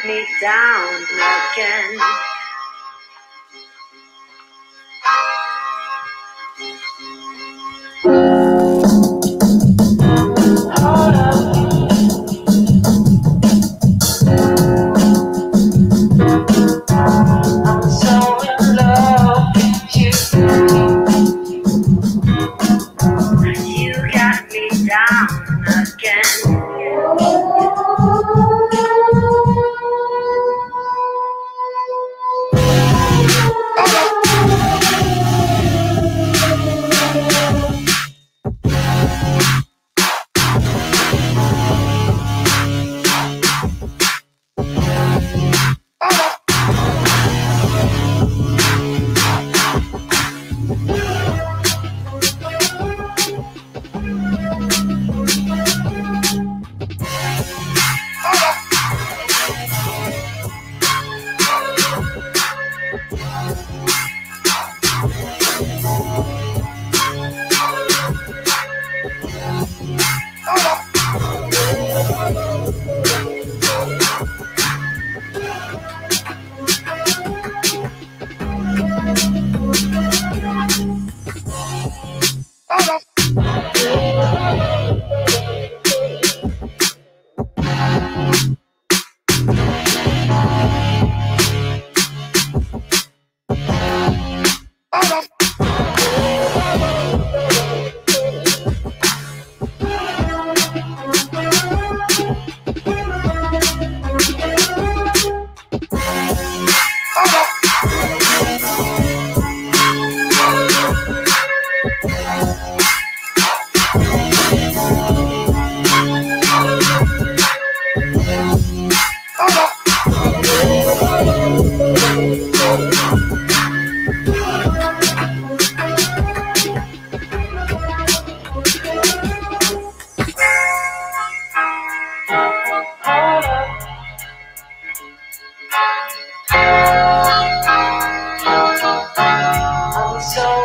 Me down again. Hold up. I'm so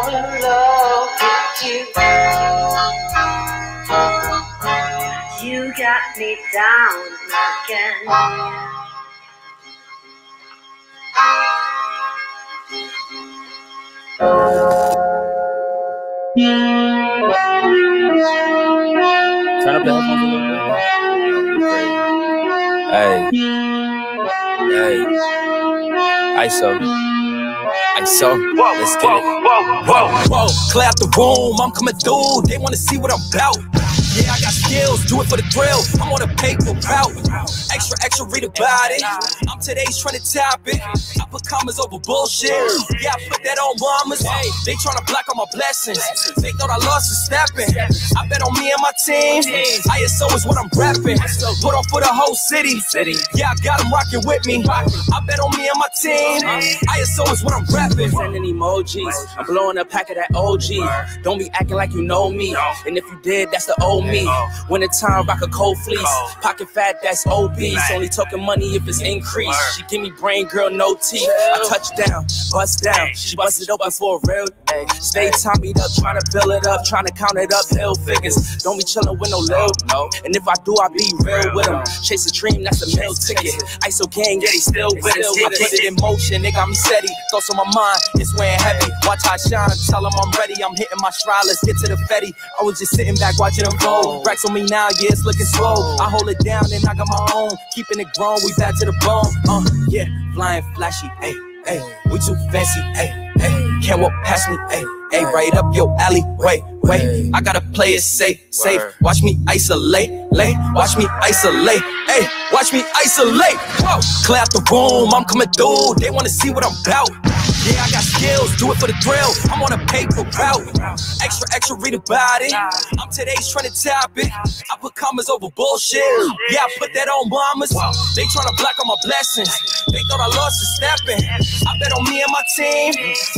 in love with you. You got me down again. You got me down again. Turn up the headphones a little bit. Hey. ISO. Let's get it. Whoa. Clear out the room, I'm coming through. They wanna see what I'm about. Yeah, I got skills, do it for the thrill. I'm on a paper route. Extra, read about it. I'm today's trending topic. I put commas over bullshit. Yeah, I put that on mamas. They tryna block all my blessings. They thought I lost for stepping. I bet on me and my team. ISO is what I'm rapping. Put on for the whole city. Yeah, I got them rocking with me. I bet on me and my team. ISO is what I'm rapping. Sending emojis. I'm blowing a pack of that OG. Don't be acting like you know me. And if you did, that's the old me. Winter time, rock a cold fleece. Pocket fat, that's obese. Only talking money if it's increased. She give me brain, girl, no teeth. I touch down, bust down. She busted open for a real day. Stay timed up, trying to build it up, trying to count it up, hill figures. Don't be chilling with no lil, no. And if I do, I be real with them. Chase a dream, that's a meal ticket. ISO gang, yeah, they still with it. I put it in motion, they got me steady. Thoughts on my mind, it's weighing heavy. Watch how I shine, tell them I'm ready. I'm hitting my stride, let's get to the Fetty. I was just sitting back watching them go. Racks on me now, yeah, it's looking slow. I hold it down and I got my own. Keeping it grown, we back to the bone. Yeah, flying flashy, ayy, we too fancy, ayy, can't walk past me, ayy, right up your alley, wait, I gotta play it safe, watch me isolate, watch me isolate, watch me isolate, whoa, clear out the room, I'm coming through, they wanna see what I'm about. Yeah, I got skills, do it for the thrill. I'm on a paper route. Extra, read about it. I'm today's trending topic. I put commas over bullshit. Yeah, I put that on mamas. They tryna block all my blessings. They thought I lost a stepping. I bet on me and my team.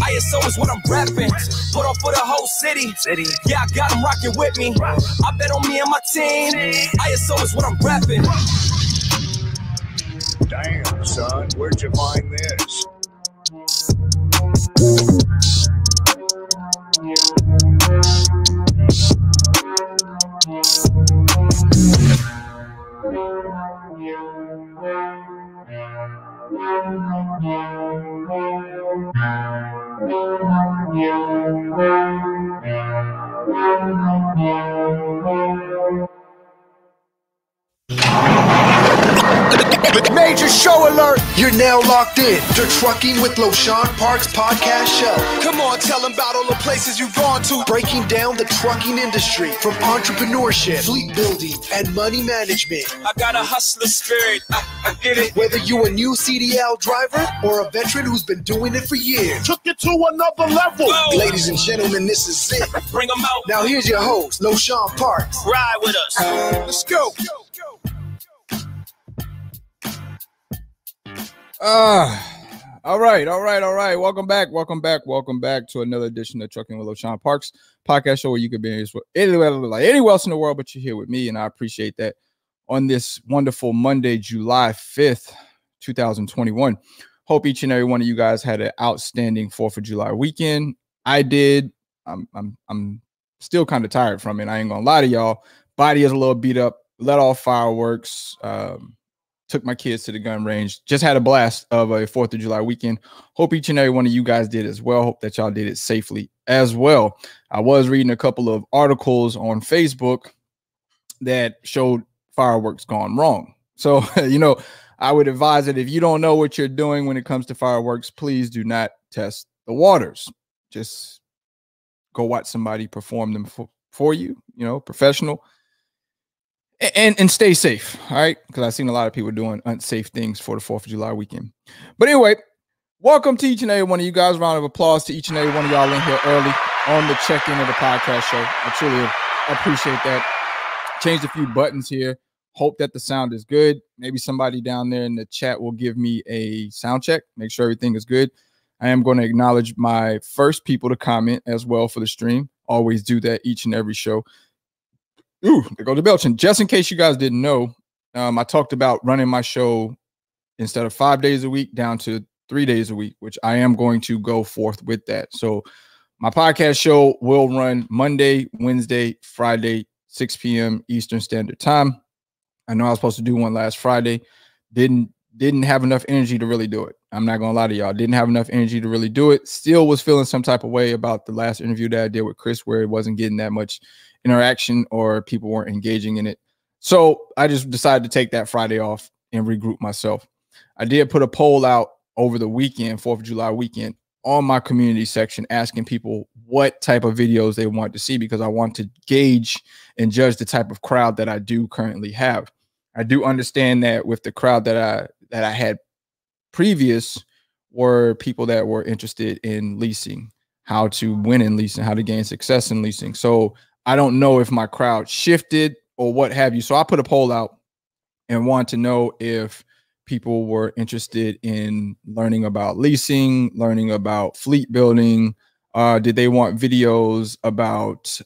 ISO is what I'm repping. Put on for the whole city. Yeah, I got them rocking with me. I bet on me and my team. ISO is what I'm repping. Damn, son, where'd you find this? Major show alert! You're now locked in to Trucking with LoShawn Parks Podcast Show. Come on, tell them about all the places you've gone to. Breaking down the trucking industry from entrepreneurship, fleet building, and money management. I got a hustler spirit. I get it. Whether you're a new CDL driver or a veteran who's been doing it for years. Took it to another level. Whoa. Ladies and gentlemen, this is it. Bring them out. Now here's your host, LoShawn Parks. Ride with us. Let's go. All right. Welcome back to another edition of Trucking with LoShawn Parks Podcast Show, where you could be anywhere else in the world, but you're here with me, and I appreciate that. On this wonderful Monday, July 5th, 2021. Hope each and every one of you guys had an outstanding 4th of July weekend. I did. I'm still kind of tired from it. I ain't gonna lie to y'all. Body is a little beat up. Let off fireworks. Took my kids to the gun range. Just had a blast of a 4th of July weekend. Hope each and every one of you guys did as well. Hope that y'all did it safely as well. I was reading a couple of articles on Facebook that showed fireworks gone wrong. So, I would advise that if you don't know what you're doing when it comes to fireworks, please do not test the waters. Just go watch somebody perform them for you, professional. And stay safe, all right? Because I've seen a lot of people doing unsafe things for the 4th of July weekend. But anyway, welcome to each and every one of you guys. Round of applause to each and every one of y'all in here early on the check-in of the podcast show. I truly appreciate that. Changed a few buttons here. Hope that the sound is good. Maybe somebody down there in the chat will give me a sound check. Make sure everything is good. I am going to acknowledge my first people to comment as well for the stream. Always do that each and every show. Ooh, there goes the belching. Just in case you guys didn't know, I talked about running my show instead of 5 days a week down to 3 days a week, which I am going to go forth with that. So my podcast show will run Monday, Wednesday, Friday, 6 p.m. Eastern Standard Time. I know I was supposed to do one last Friday. Didn't have enough energy to really do it. I'm not going to lie to y'all. Didn't have enough energy to really do it. Still was feeling some type of way about the last interview that I did with Chris, where it wasn't getting that much interaction or people weren't engaging in it. So I just decided to take that Friday off and regroup myself. I did put a poll out over the weekend, 4th of July weekend, on my community section, asking people what type of videos they want to see, because I want to gauge and judge the type of crowd that I do currently have. I do understand that with the crowd that I had previous were people that were interested in leasing, how to win in leasing, how to gain success in leasing. So I don't know if my crowd shifted or what have you. So I put a poll out and wanted to know if people were interested in learning about leasing, learning about fleet building. Did they want videos about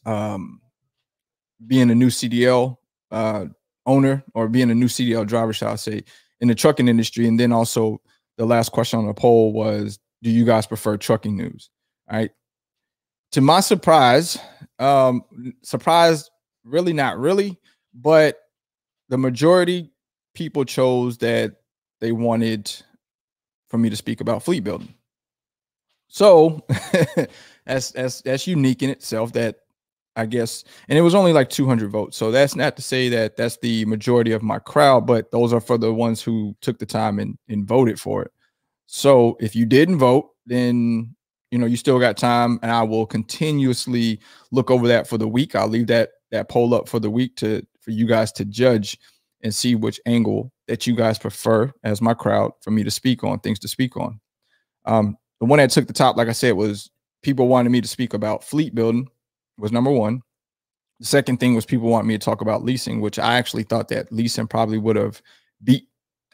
being a new CDL owner or being a new CDL driver, shall I say, in the trucking industry? And then also the last question on the poll was, do you guys prefer trucking news? All right. To my surprise, really not really, but the majority people chose that they wanted for me to speak about fleet building. So that's unique in itself, that I guess, and it was only like 200 votes. So that's not to say that that's the majority of my crowd, but those are for the ones who took the time and voted for it. So if you didn't vote, then you still got time, and I will continuously look over that for the week. I'll leave that poll up for the week for you guys to judge and see which angle that you guys prefer as my crowd for me to speak on, things to speak on. The the one that took the top, like I said, was people wanted me to speak about fleet building was number one. The second thing was people want me to talk about leasing, which I actually thought that leasing probably would have beat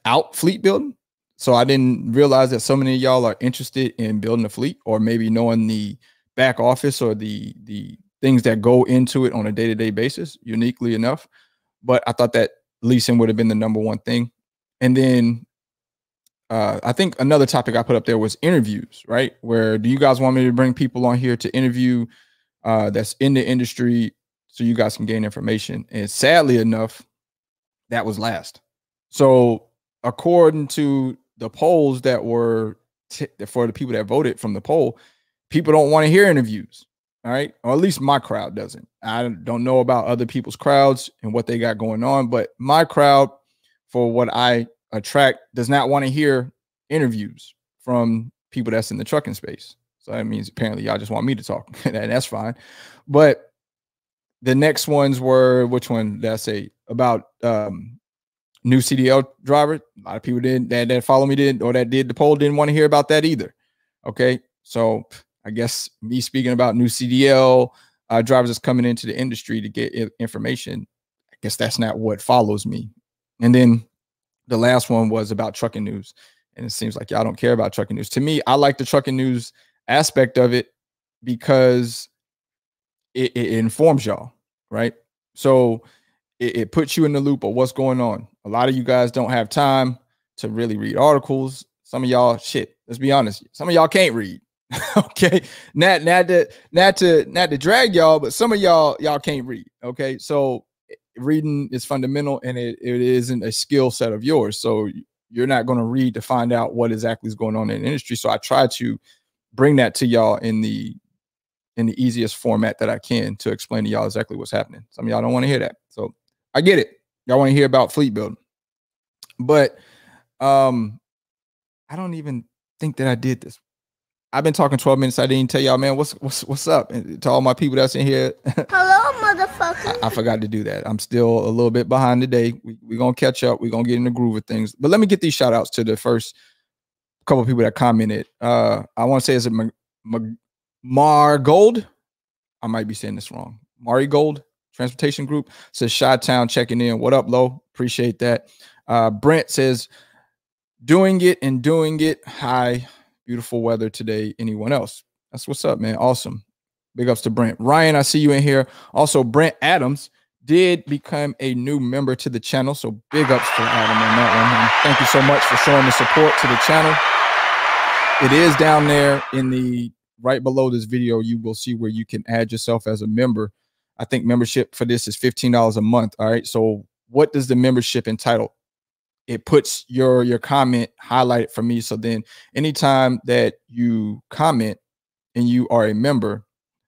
out fleet building. So I didn't realize that so many of y'all are interested in building a fleet, or maybe knowing the back office or the things that go into it on a day-to-day basis, uniquely enough. But I thought that leasing would have been the number one thing. And then I think another topic I put up there was interviews, right? Where do you guys want me to bring people on here to interview that's in the industry so you guys can gain information? And sadly enough, that was last. So according to the polls that were for the people that voted from the poll, people don't want to hear interviews. All right. Or at least my crowd doesn't. I don't know about other people's crowds and what they got going on, but my crowd, for what I attract, does not want to hear interviews from people that's in the trucking space. So that means apparently y'all just want me to talk, and that's fine. But the next ones were, which one did I say? About new CDL driver. A lot of people didn't that follow me did, or that did the poll, didn't want to hear about that either. Okay. So I guess me speaking about new CDL drivers that's coming into the industry to get information, I guess that's not what follows me. And then the last one was about trucking news. And it seems like y'all don't care about trucking news. To me, I like the trucking news aspect of it because it informs y'all, right? So it puts you in the loop of what's going on. A lot of you guys don't have time to really read articles. Some of y'all, shit, let's be honest, some of y'all can't read. Okay, not to drag y'all, but some of y'all can't read. Okay, so reading is fundamental, and it isn't a skill set of yours. So you're not going to read to find out what exactly is going on in the industry. So I try to bring that to y'all in the easiest format that I can to explain to y'all exactly what's happening. Some of y'all don't want to hear that, so I get it. Y'all want to hear about fleet building, but I don't even think that I did this. I've been talking 12 minutes. I didn't tell y'all, man, what's up? And to all my people that's in here. Hello, motherfucker. I forgot to do that. I'm still a little bit behind today. We're going to catch up. We're going to get in the groove of things. But let me get these shout outs to the first couple of people that commented. I want to say, is it Margold? I might be saying this wrong. Marigold Transportation Group says Chi-Town checking in. What up, Lo? Appreciate that. Brent says, doing it. Hi. Beautiful weather today. Anyone else? That's what's up, man. Awesome. Big ups to Brent. Ryan, I see you in here. Also, Brent Adams did become a new member to the channel. So big ups for Adam on that one, man. Thank you so much for showing the support to the channel. It is down there in the right below this video. You will see where you can add yourself as a member. I think membership for this is $15 a month. All right. So what does the membership entitle? It puts your comment highlighted for me. So then anytime that you comment and you are a member,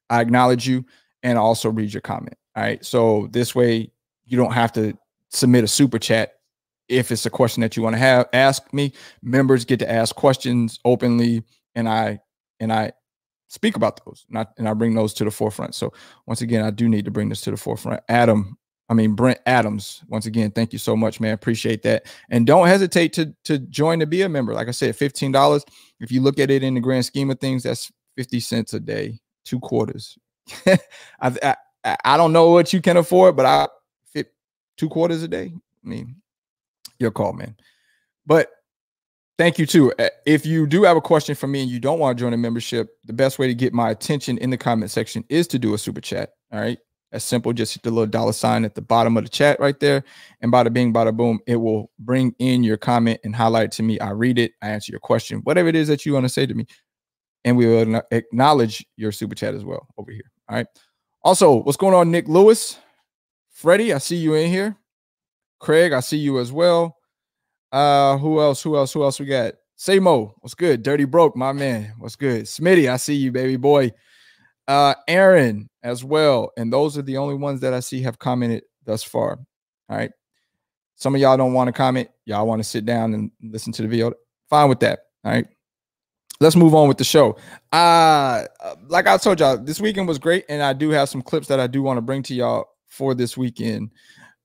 I acknowledge you and I also read your comment. All right. So this way you don't have to submit a super chat. If it's a question that you want to ask me, members get to ask questions openly, and I speak about those, and I bring those to the forefront. So once again, I do need to bring this to the forefront. Brent Adams, once again, thank you so much, man. Appreciate that. And don't hesitate to join to be a member. Like I said, $15. If you look at it in the grand scheme of things, that's 50 cents a day, 2 quarters. I don't know what you can afford, but I fit 2 quarters a day. I mean, your call, man. But thank you too. If you do have a question for me and you don't want to join a membership, the best way to get my attention in the comment section is to do a super chat. All right. That's simple. Just hit the little $ at the bottom of the chat right there. And bada bing, bada boom, it will bring in your comment and highlight it to me. I read it. I answer your question, whatever it is that you want to say to me. And we will acknowledge your super chat as well over here. All right. Also, what's going on, Nick Lewis? Freddie, I see you in here. Craig, I see you as well. Who else we got? Samo, what's good? Dirty Broke, my man. What's good? Smitty, I see you, baby boy. Aaron as well. And those are the only ones that I see have commented thus far. All right. Some of y'all don't want to comment. Y'all want to sit down and listen to the video. Fine with that. All right. Let's move on with the show. Like I told y'all, this weekend was great. And I do have some clips that I do want to bring to y'all for this weekend.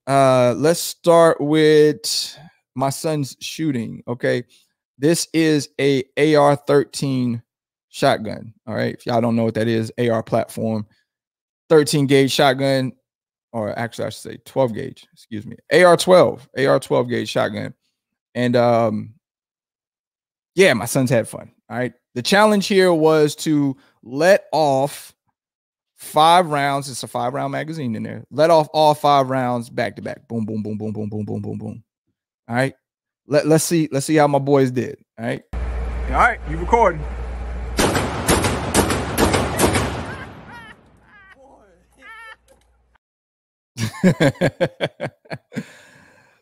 Let's start with my son's shooting. Okay. This is a AR-13 shotgun. All right. If y'all don't know what that is, AR platform, 13 gauge shotgun, or actually I should say 12 gauge, excuse me, AR 12 gauge shotgun. And yeah, my sons had fun. All right. The challenge here was to let off 5 rounds. It's a 5-round magazine in there. Let off all 5 rounds back to back. Boom, boom, boom, boom, boom, boom, boom, boom, boom. All right. Let's see how my boys did. All right. All right, you recording.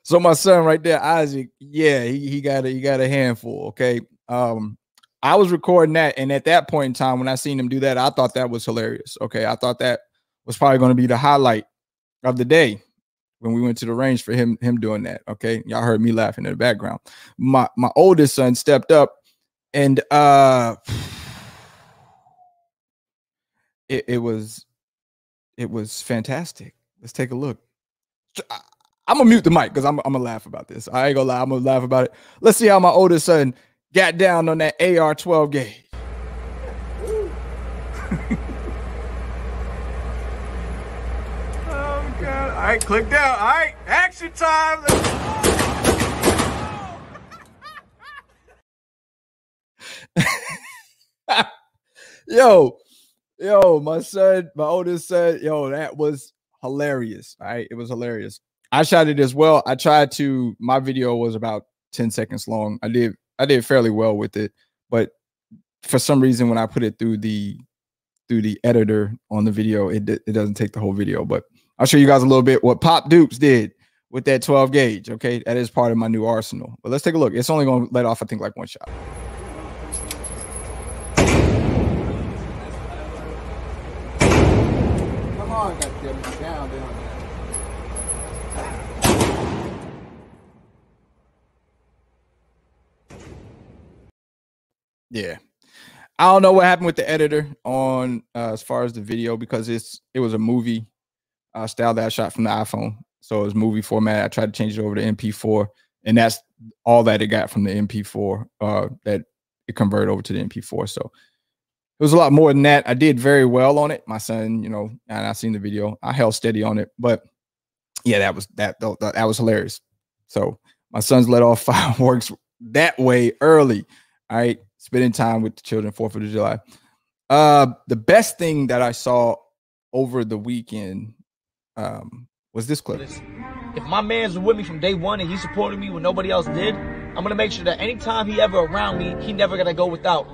So my son right there, Isaac, yeah, he got a handful. Okay. I was recording that, and at that point in time, when I seen him do that, I thought that was hilarious. Okay. I thought that was probably going to be the highlight of the day when we went to the range for him doing that. Okay. Y'all heard me laughing in the background. My oldest son stepped up, and it was fantastic. Let's take a look. I'm gonna mute the mic because I'm gonna laugh about this. I ain't gonna lie, I'm gonna laugh about it. Let's see how my oldest son got down on that AR 12 gauge. Oh God! All right, click down. All right, action time. Yo, my oldest son, yo, that was hilarious. All right, it was hilarious. I shot it as well. My video was about 10 seconds long. I did fairly well with it, but for some reason, when I put it through the editor on the video, it doesn't take the whole video. But I'll show you guys a little bit what Pop Dukes did with that 12 gauge. Okay, that is part of my new arsenal. But let's take a look. It's only going to let off, I think, like 1 shot. Come on, goddammit, down. Yeah, I don't know what happened with the editor on as far as the video, because it was a movie style that I shot from the iPhone, so it was movie format. I tried to change it over to MP4, and that's all that it got from the MP4 that it converted over to the MP4. So it was a lot more than that. I did very well on it. My son, and I seen the video. I held steady on it, but yeah, that was hilarious. So my sons let off fireworks that way early. All right. Spending time with the children, 4th of July. The best thing that I saw over the weekend was this clip. If my man's with me from day one and he supported me when nobody else did, I'm going to make sure that anytime he ever around me, he never going to go without.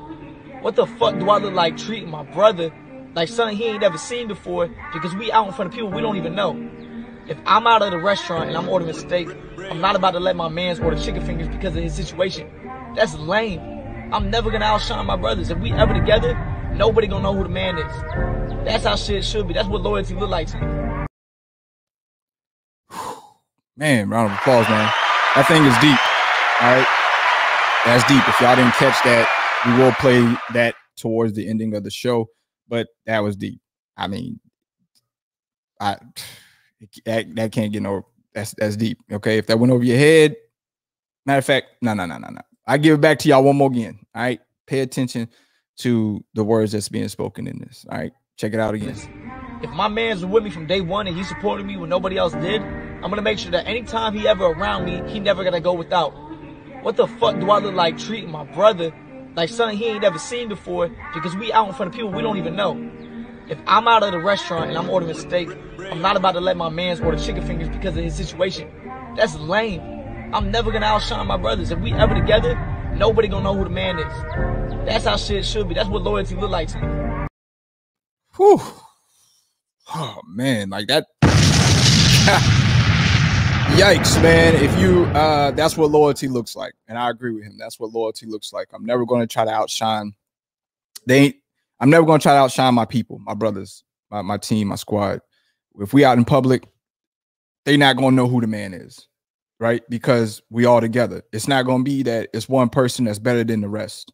What the fuck do I look like treating my brother like something he ain't ever seen before because we out in front of people we don't even know? If I'm out of the restaurant and I'm ordering steak, I'm not about to let my man's order chicken fingers because of his situation. That's lame. I'm never going to outshine my brothers. If we ever together, nobody going to know who the man is. That's how shit should be. That's what loyalty look like to me. Man, round of applause, man. That thing is deep. All right. That's deep. If y'all didn't catch that, we will play that towards the ending of the show, but that was deep. I mean, that can't get no, that's deep. Okay. If that went over your head, matter of fact, no. I give it back to y'all one more again. All right. Pay attention to the words that's being spoken in this. All right. Check it out again. If my man's with me from day one and he supported me when nobody else did, I'm going to make sure that anytime he ever around me, he never going to go without. What the fuck do I look like treating my brother like something he ain't ever seen before because we out in front of people we don't even know? If I'm out of the restaurant and I'm ordering steak, I'm not about to let my man's order chicken fingers because of his situation. That's lame. I'm never going to outshine my brothers. If we ever together, nobody going to know who the man is. That's how shit should be. That's what loyalty look like to me. Whew. Oh, man. Like that. Yikes, man. If you, that's what loyalty looks like. And I agree with him. That's what loyalty looks like. I'm never going to try to outshine. I'm never going to try to outshine my people, my brothers, my team, my squad. If we out in public, they're not going to know who the man is, right? Because we all together. It's not going to be that it's one person that's better than the rest.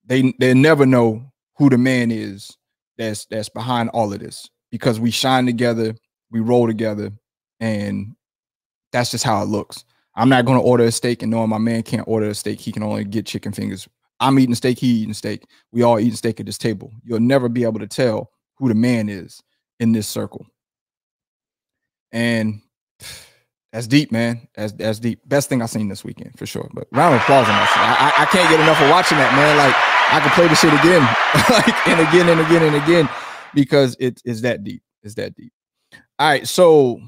They never know who the man is that's behind all of this, because we shine together, we roll together, and that's just how it looks. I'm not going to order a steak and knowing my man can't order a steak. He can only get chicken fingers. I'm eating steak, he eating steak. We all eating steak at this table. You'll never be able to tell who the man is in this circle. And that's deep, man. That's deep. Best thing I seen this weekend for sure. But round of applause on that shit. I can't get enough of watching that, man. Like I could play the shit again, like and again and again and again, because it's that deep. It's that deep. All right, so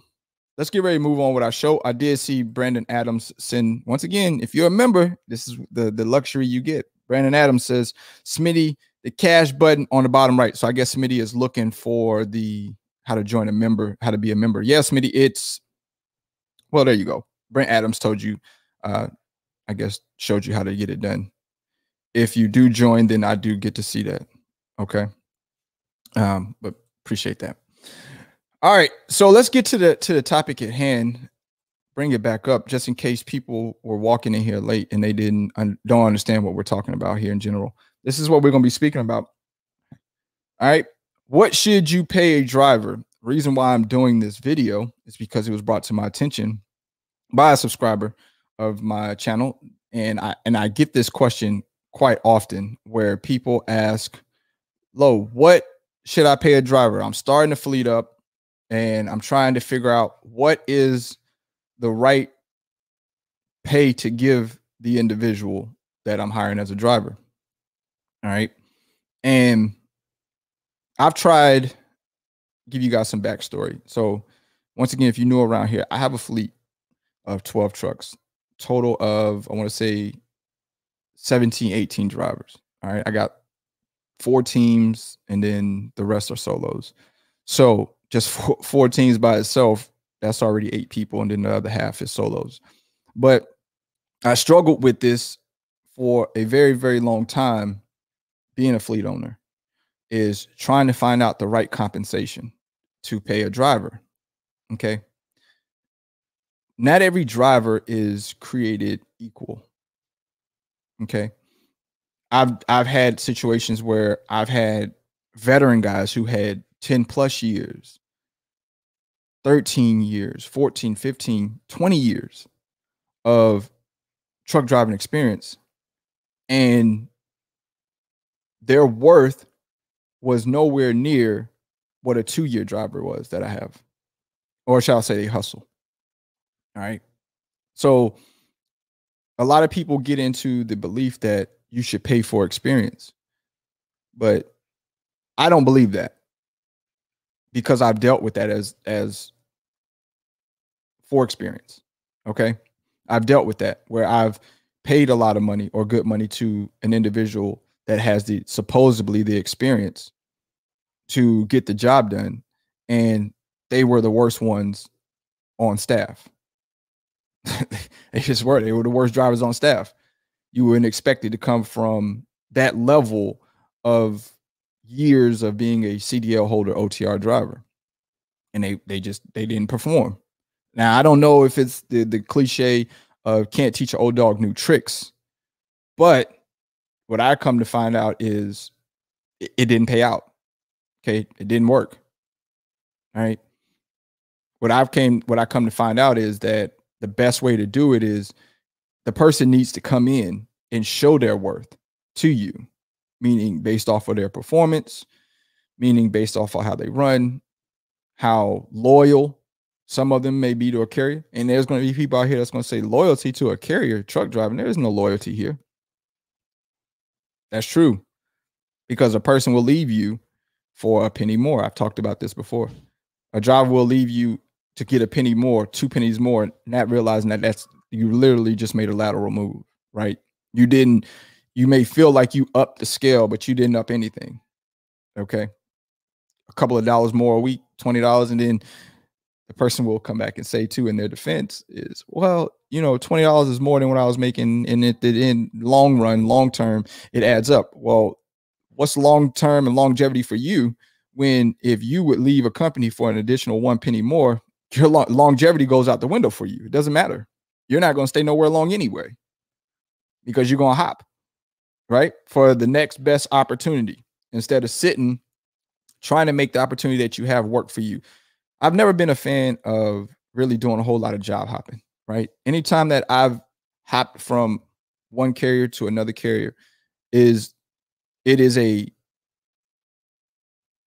let's get ready to move on with our show. I did see Brandon Adams send, once again, if you're a member, this is the luxury you get. Brandon Adams says, Smitty, the cash button on the bottom right. So I guess Smitty is looking for the how to join a member, how to be a member. Yes, Smitty, it's, well, there you go. Brent Adams told you, I guess, showed you how to get it done. If you do join, then I do get to see that. Okay. But appreciate that. All right. So let's get to the topic at hand. Bring it back up just in case people were walking in here late and they don't understand what we're talking about here in general. This is what we're going to be speaking about. All right. What should you pay a driver? Reason why I'm doing this video is because it was brought to my attention by a subscriber of my channel. And I get this question quite often where people ask, Lo, what should I pay a driver? I'm starting to fleet up and I'm trying to figure out what is the right pay to give the individual that I'm hiring as a driver. All right. And I've tried to give you guys some backstory. So once again, if you're new around here, I have a fleet of 12 trucks, total of, I want to say 17, 18 drivers. All right. I got 4 teams and then the rest are solos. So just four teams by itself, that's already 8 people. And then the other half is solos. But I struggled with this for a very, very long time. Being a fleet owner is trying to find out the right compensation to pay a driver. Okay. Not every driver is created equal. Okay. I've had situations where I've had veteran guys who had 10 plus years, 13 years, 14, 15, 20 years of truck driving experience, and their worth was nowhere near what a 2-year driver was that I have, or shall I say they hustle. All right. So a lot of people get into the belief that you should pay for experience, but I don't believe that, because I've dealt with that as for experience. Okay. I've dealt with that where I've paid a lot of money or good money to an individual that has supposedly the experience to get the job done, and they were the worst ones on staff. They just were. They were the worst drivers on staff. You weren't expected to come from that level of years of being a CDL holder, OTR driver, and they didn't perform. Now I don't know if it's the cliche of can't teach an old dog new tricks, but what I come to find out is it didn't pay out. Okay, it didn't work. All right. What I come to find out is that the best way to do it is the person needs to come in and show their worth to you, meaning based off of their performance, meaning based off of how they run, how loyal some of them may be to a carrier. And there's going to be people out here that's going to say loyalty to a carrier truck driving. There is no loyalty here. That's true, because a person will leave you for a penny more. I've talked about this before. A driver will leave you to get a penny more, 2 pennies more, not realizing that you literally just made a lateral move, right? You may feel like you upped the scale, but you didn't up anything. Okay. A couple of dollars more a week, $20. And then the person will come back and say too, in their defense is, well, $20 is more than what I was making. And in long run, long term, it adds up. Well, what's long term and longevity for you when if you would leave a company for an additional 1 penny more, your longevity goes out the window for you. It doesn't matter. You're not going to stay nowhere long anyway, because you're going to hop, right, for the next best opportunity instead of sitting trying to make the opportunity that you have work for you. I've never been a fan of really doing a whole lot of job hopping, right? Anytime that I've hopped from one carrier to another carrier, is it is a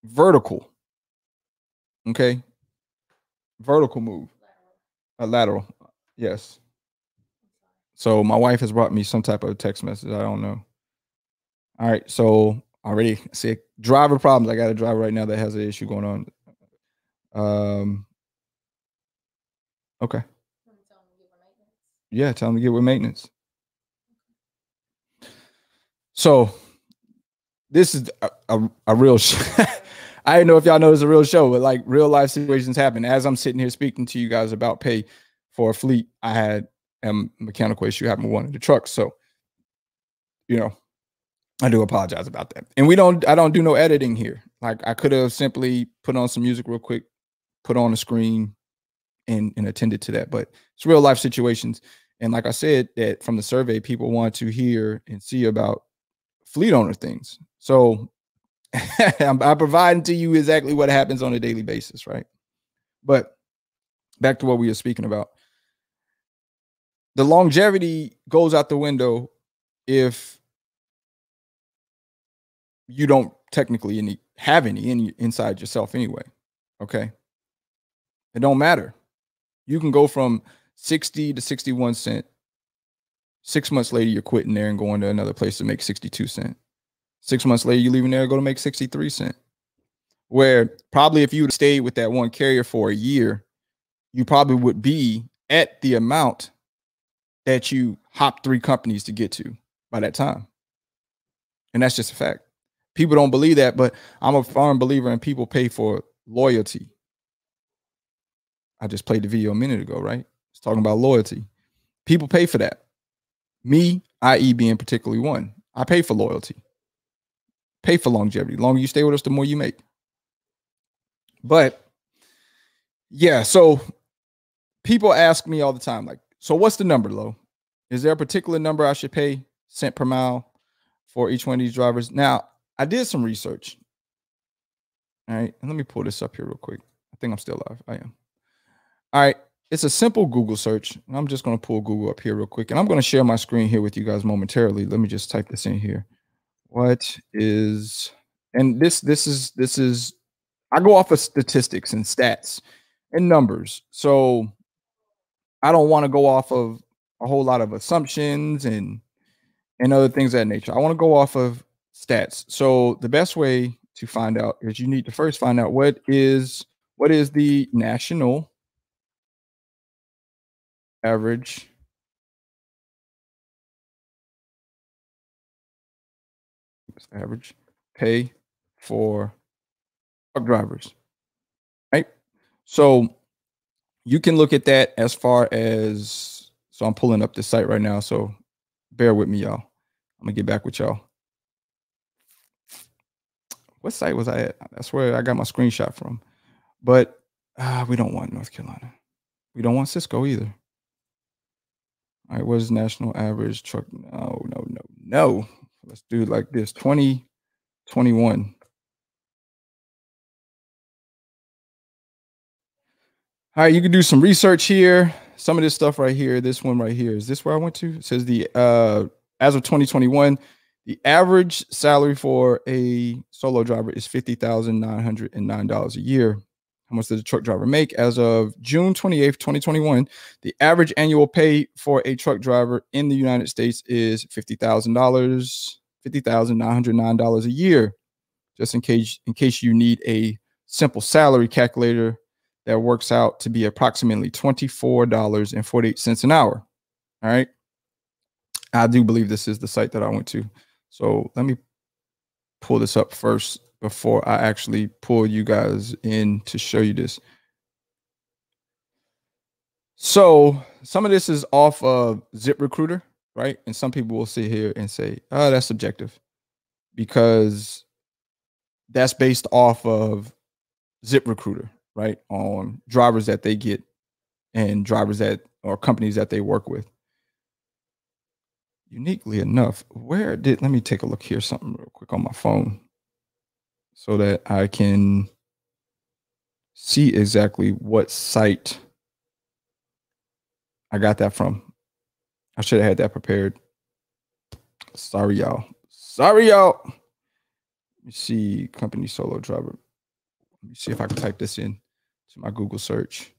vertical, okay? Vertical move, a lateral, yes. So my wife has brought me some type of text message. I don't know. All right, so already see driver problems. I got a driver right now that has an issue going on. Okay. Yeah, tell him to get with maintenance. So this is a real show. I didn't know if y'all know it's a real show, but like real life situations happen. As I'm sitting here speaking to you guys about pay for a fleet, I had a mechanical issue happen with one of the trucks. So, I do apologize about that. And I don't do no editing here. Like I could have simply put on some music real quick, put on the screen and attended to that. But it's real life situations. And like I said, that from the survey, people want to hear and see about fleet owner things. So I'm providing to you exactly what happens on a daily basis, right? But back to what we were speaking about. The longevity goes out the window if you don't technically have any inside yourself anyway, okay? It don't matter. You can go from 60 to 61 cent. 6 months later, you're quitting there and going to another place to make 62 cent. 6 months later, you're leaving there and go to make 63 cent. Where probably if you would have stayed with that one carrier for a year, you probably would be at the amount that you hopped 3 companies to get to by that time. And that's just a fact. People don't believe that, but I'm a firm believer in people pay for loyalty. I just played the video a minute ago, right? It's talking about loyalty. People pay for that. Me, i.e. being particularly one. I pay for loyalty. Pay for longevity. The longer you stay with us, the more you make. But yeah, so people ask me all the time, like, so what's the number, Lo? Is there a particular number I should pay cent per mile for each one of these drivers? Now, I did some research. All right, and let me pull this up here real quick. I think I'm still live. I am. All right, it's a simple Google search. And I'm just going to pull Google up here real quick. And I'm going to share my screen here with you guys momentarily. Let me just type this in here. What is, and this is, I go off of statistics and stats and numbers. So I don't want to go off of a whole lot of assumptions and other things of that nature. I want to go off of stats. So the best way to find out is you need to first find out what is the national average pay for truck drivers, right? So you can look at that as far as, so I'm pulling up this site right now, so bear with me, y'all. I'm gonna get back with y'all. What site was I at? That's where I got my screenshot from. But we don't want North Carolina. We don't want Cisco either. All right, what is national average truck? No. Let's do it like this. 2021. All right, you can do some research here. Some of this stuff right here, this one right here. Is this where I went to? It says the as of 2021, the average salary for a solo driver is $50,909 a year. How much does a truck driver make? As of June 28th, 2021, the average annual pay for a truck driver in the United States is $50,000, $50,909 a year. Just in case you need a simple salary calculator that works out to be approximately $24.48 an hour. All right. I do believe this is the site that I went to. So let me pull this up first before I actually pull you guys in to show you this. So some of this is off of ZipRecruiter, right? And some people will sit here and say, oh, that's subjective, because that's based off of ZipRecruiter, right? On drivers that they get and drivers that, or companies that they work with. Uniquely enough, let me take a look here, something real quick on my phone so that I can see exactly what site I got that from. I should have had that prepared. Sorry, y'all. Sorry, y'all. Let me see. Company solo driver. Let me see if I can type this in to my Google search.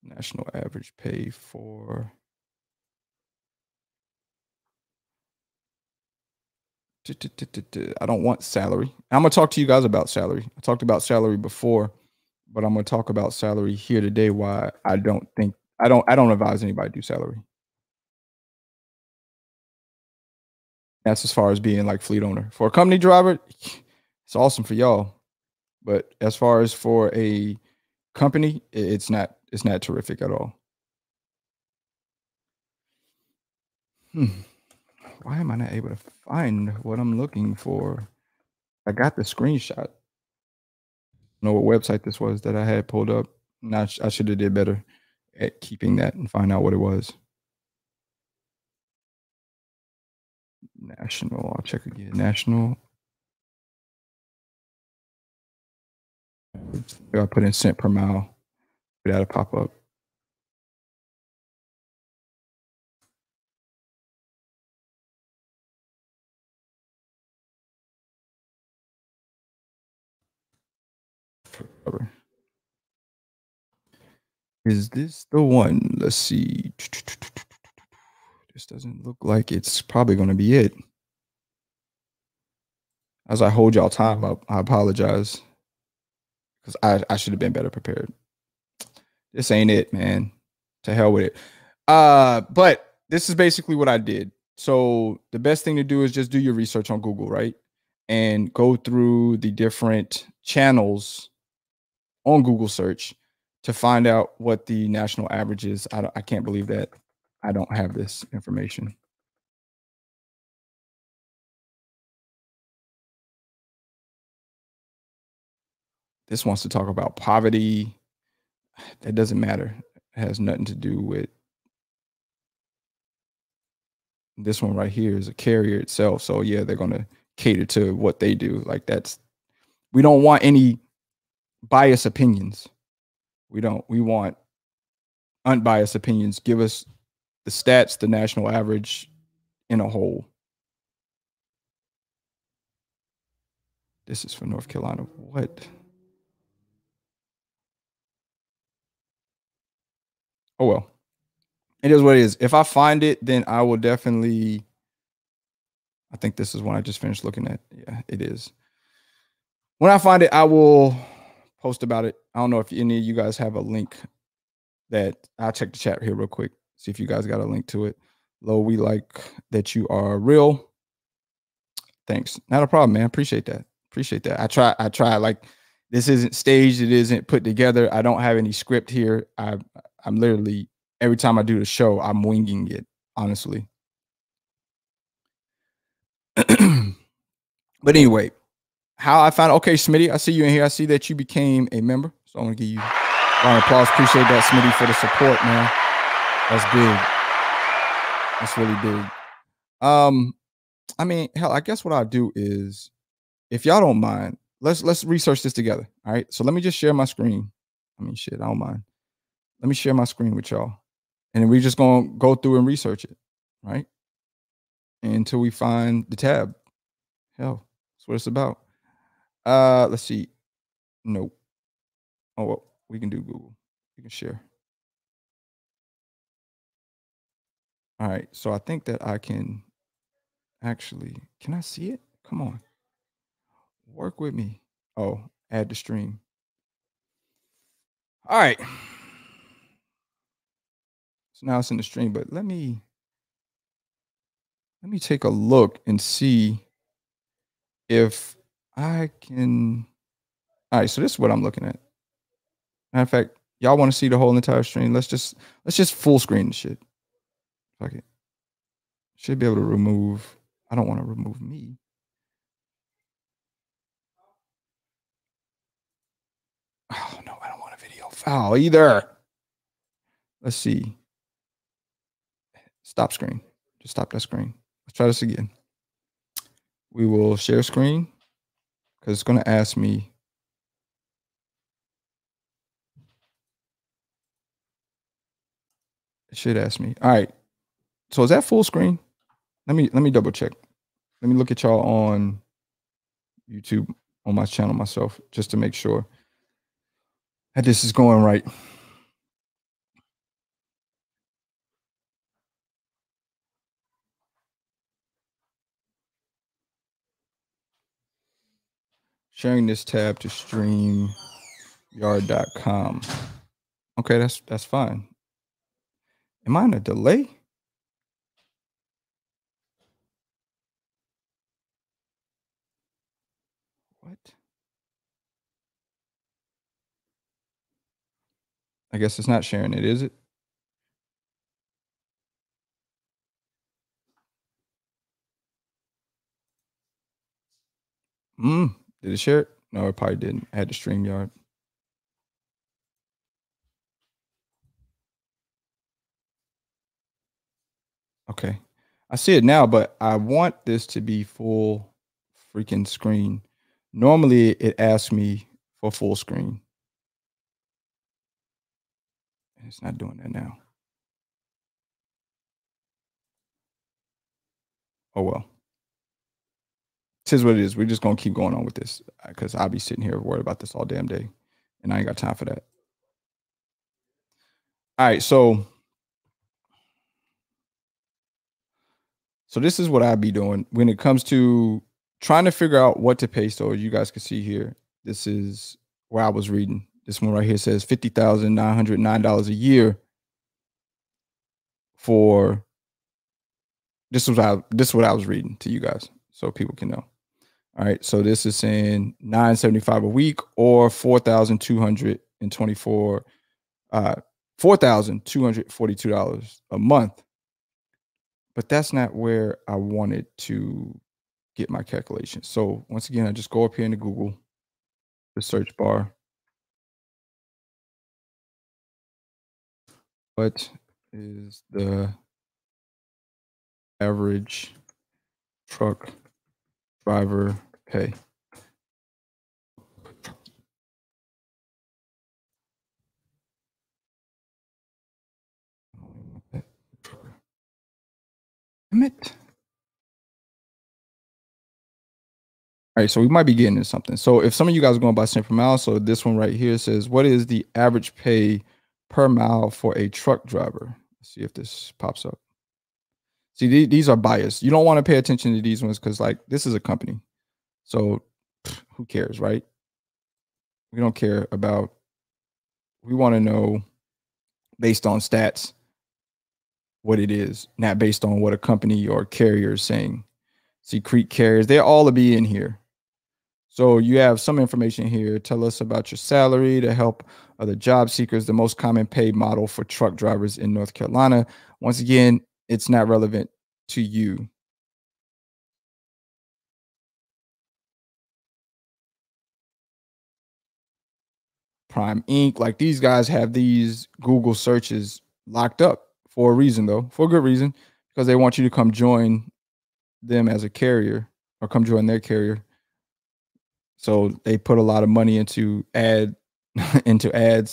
National average pay for I don't want salary. I'm gonna talk to you guys about salary. I talked about salary before, but I'm gonna talk about salary here today. Why I don't advise anybody do salary. That's as far as being like fleet owner. For a company driver, it's awesome for y'all. But as far as for a company, it's not terrific at all. Why am I not able to find what I'm looking for? I got the screenshot. I don't know what website this was that I had pulled up. I should have did better at keeping that and find out what it was. National. I'll check again. National. I put in cent per mile. That'll pop up. Is this the one? Let's see. This doesn't look like it's probably going to be it. As I hold y'all time up, I apologize because I should have been better prepared. This ain't it, man. To hell with it. But this is basically what I did. So the best thing to do is just do your research on Google, right? And go through the different channels on Google search to find out what the national average is. I can't believe that I don't have this information. This wants to talk about poverty. That doesn't matter. It has nothing to do with this one right here is a carrier itself. So yeah, they're going to cater to what they do. Like we don't want any biased opinions. We want unbiased opinions. Give us the stats, the national average in a whole. This is for North Carolina. What? Oh, well, it is what it is. If I find it, then I will definitely, I think this is one I just finished looking at. Yeah, it is. When I find it, I will post about it. I don't know if any of you guys have a link that I'll check the chat here real quick. See if you guys got a link to it. Lo, we like that you are real. Thanks. Not a problem, man. Appreciate that. Appreciate that. I try. Like, this isn't staged. It isn't put together. I don't have any script here. I'm literally, every time I do the show, I'm winging it, honestly. But anyway, how I found, okay, Smitty, I see you in here. I see that you became a member. So I'm going to give you a round of applause. Appreciate that, Smitty, for the support, man. That's big. That's really big. I mean, hell, I guess what I'll do is, if y'all don't mind, let's research this together. All right. So let me just share my screen. I mean, shit, I don't mind. Let me share my screen with y'all. And then we're just going to go through and research it. Right. Until we find the tab. Hell, that's what it's about. Let's see. Nope. Oh, well, we can do Google. We can share. All right. So I think that I can actually, can I see it? Come on. Work with me. Oh, add the stream. All right. So now it's in the stream, but let me take a look and see if I can. All right, so this is what I'm looking at. Matter of fact, y'all want to see the whole entire stream? Let's just full screen the shit. Fuck it. Should be able to remove. I don't want to remove me. Oh no, I don't want a video file either. Let's see. Stop screen. Just stop that screen. Let's try this again. We will share screen because it's going to ask me. It should ask me. All right. So is that full screen? Let me double check. Let me look at y'all on YouTube on my channel myself just to make sure that this is going right. Sharing this tab to StreamYard.com. Okay, that's fine. Am I in a delay? What? I guess it's not sharing it, is it? Did it share it? No, it probably didn't. I had to StreamYard. Okay. I see it now, but I want this to be full freaking screen. Normally it asks me for full screen. It's not doing that now. Oh well. This is what it is. We're just gonna keep going on with this because I'll be sitting here worried about this all damn day, and I ain't got time for that. All right, so this is what I'll be doing when it comes to trying to figure out what to pay. So you guys can see here, this is where I was reading. This one right here says $50,909 a year for this is what I was reading to you guys so people can know. All right, so this is saying $975 a week or $4,242 a month. But that's not where I wanted to get my calculation. So once again, I just go up here into Google, the search bar. What is the average truck driver pay? Damn it. All right, so we might be getting into something. So if some of you guys are going by cent per mile, so this one right here says, what is the average pay per mile for a truck driver? Let's see if this pops up. See, these are biased. You don't want to pay attention to these ones because, like, this is a company. So who cares, right? We don't care about, we want to know based on stats what it is, not based on what a company or carrier is saying. See, Creek carriers, they all be in here. So you have some information here. Tell us about your salary to help other job seekers, the most common pay model for truck drivers in North Carolina. Once again, it's not relevant to you. Prime Inc. Like these guys have these Google searches locked up for a reason, though, for a good reason, because they want you to come join them as a carrier or come join their carrier. So they put a lot of money into ads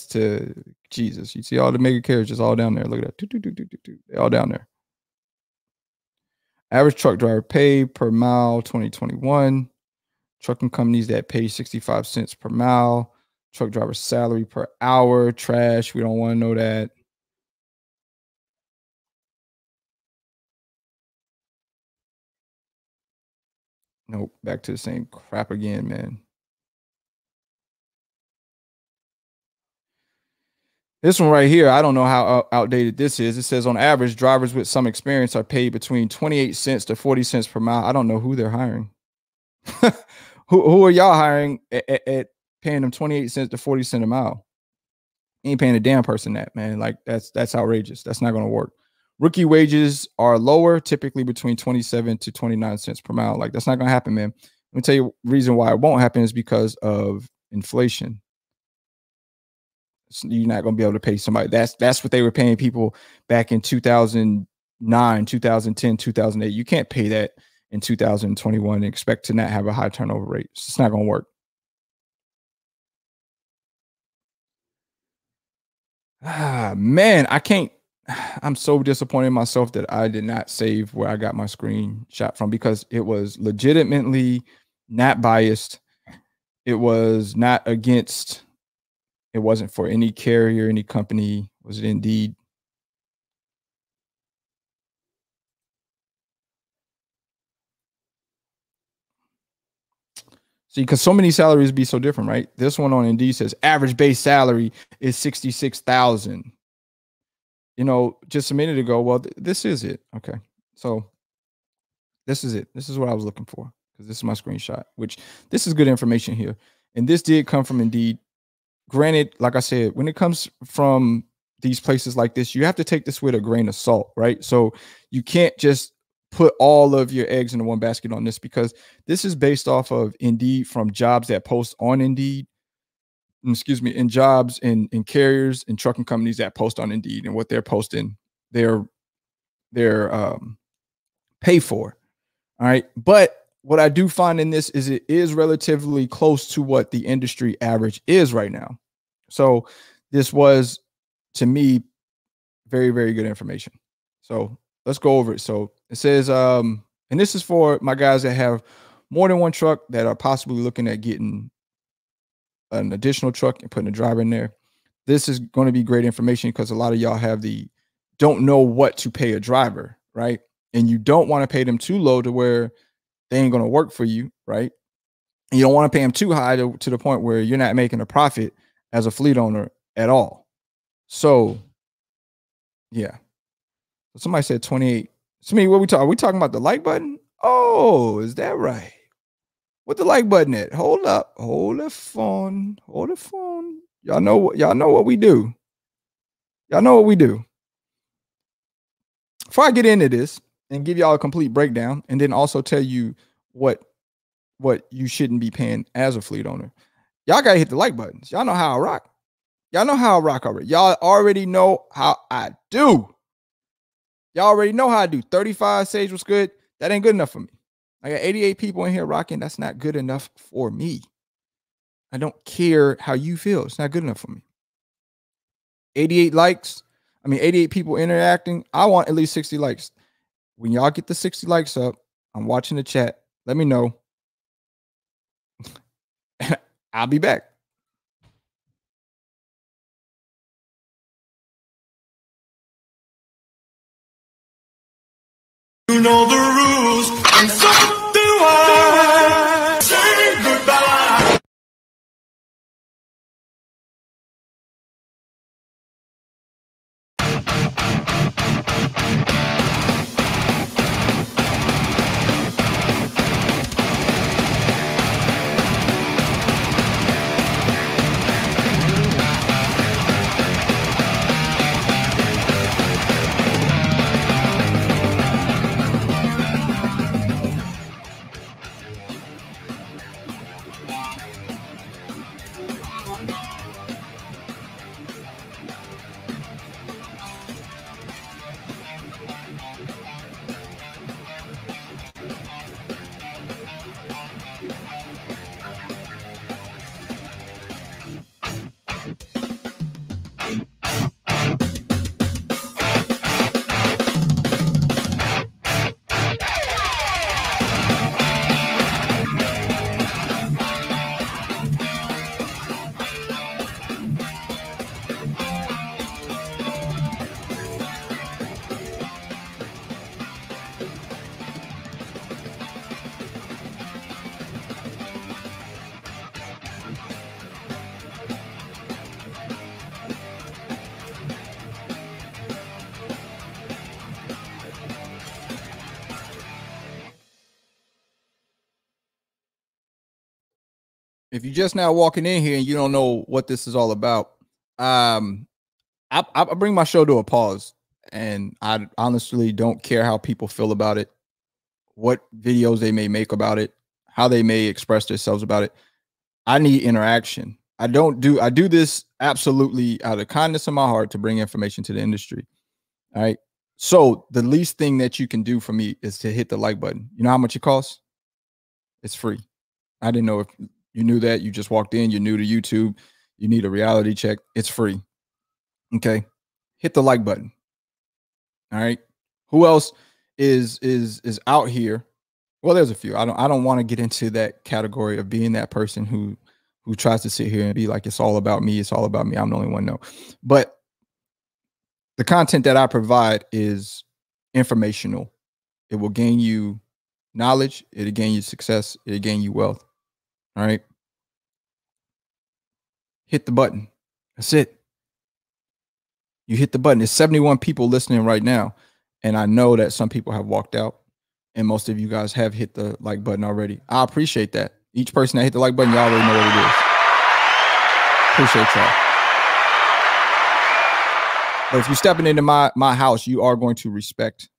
to Jesus. You see all the mega carriers just all down there. Look at that. They're all down there. Average truck driver pay per mile 2021. Trucking companies that pay 65 cents per mile. Truck driver salary per hour. Trash. We don't want to know that. Nope. Back to the same crap again, man. This one right here, I don't know how outdated this is. It says on average, drivers with some experience are paid between 28 cents to 40 cents per mile. I don't know who they're hiring. Who are y'all hiring at paying them 28 cents to 40 cents a mile? You ain't paying a damn person that, man. Like that's outrageous. That's not going to work. Rookie wages are lower, typically between 27 to 29 cents per mile. Like that's not going to happen, man. Let me tell you the reason why it won't happen is because of inflation. You're not going to be able to pay somebody. That's what they were paying people back in 2009, 2010, 2008. You can't pay that in 2021 and expect to not have a high turnover rate. It's not going to work. Ah, man, I can't I'm so disappointed in myself that I did not save where I got my screenshot from, because it was legitimately not biased. It was not against, it wasn't for any carrier, any company. Was it Indeed? See, because so many salaries be so different, right? This one on Indeed says average base salary is 66,000. You know, just a minute ago, well, this is it. Okay. So this is it. This is what I was looking for, because this is my screenshot, which this is good information here. And this did come from Indeed. Granted, like I said, when it comes from these places like this, you have to take this with a grain of salt, right? So you can't just put all of your eggs in one basket on this, because this is based off of Indeed, from jobs that post on Indeed, and jobs in carriers and trucking companies that post on Indeed, and what they're posting, they're pay for. All right. But what I do find in this is it is relatively close to what the industry average is right now. So this was, to me, very, very good information. So let's go over it. So it says, and this is for my guys that have more than one truck, that are possibly looking at getting an additional truck and putting a driver in there. This is going to be great information, because a lot of y'all don't know what to pay a driver, right? And you don't want to pay them too low to where they ain't going to work for you, right? And you don't want to pay them too high to the point where you're not making a profit as a fleet owner at all. So, yeah. Somebody said 28. So, what we talking? Are we talking about the like button? Oh, is that right? What the like button at? Hold up. Hold the phone. Hold the phone. Y'all know what we do. Y'all know what we do. Before I get into this and give y'all a complete breakdown, and then also tell you what you shouldn't be paying as a fleet owner, y'all gotta hit the like buttons. Y'all know how I rock. Y'all know how I rock already. Y'all already know how I do. Y'all already know how I do. 35 Sage was good. That ain't good enough for me. I got 88 people in here rocking. That's not good enough for me. I don't care how you feel. It's not good enough for me. 88 likes. 88 people interacting. I want at least 60 likes. When y'all get the 60 likes up, I'm watching the chat. Let me know. I'll be back. You know the rules, and so do I. Say goodbye. If you're just now walking in here and you don't know what this is all about, I bring my show to a pause, and I honestly don't care how people feel about it, what videos they may make about it, how they may express themselves about it. I need interaction. I do this absolutely out of kindness of my heart to bring information to the industry. All right. So the least thing that you can do for me is to hit the like button. You know how much it costs? It's free. I didn't know if you knew that. You just walked in, you're new to YouTube, you need a reality check. It's free. Okay. Hit the like button. All right. Who else is out here? Well, there's a few. I don't want to get into that category of being that person who tries to sit here and be like, it's all about me. It's all about me. I'm the only one. No, but the content that I provide is informational. It will gain you knowledge. It'll gain you success. It'll gain you wealth. All right. Hit the button. That's it. You hit the button. There's 71 people listening right now. And I know that some people have walked out. And most of you guys have hit the like button already. I appreciate that. Each person that hit the like button, y'all already know what it is. Appreciate y'all. But if you're stepping into my house, you are going to respect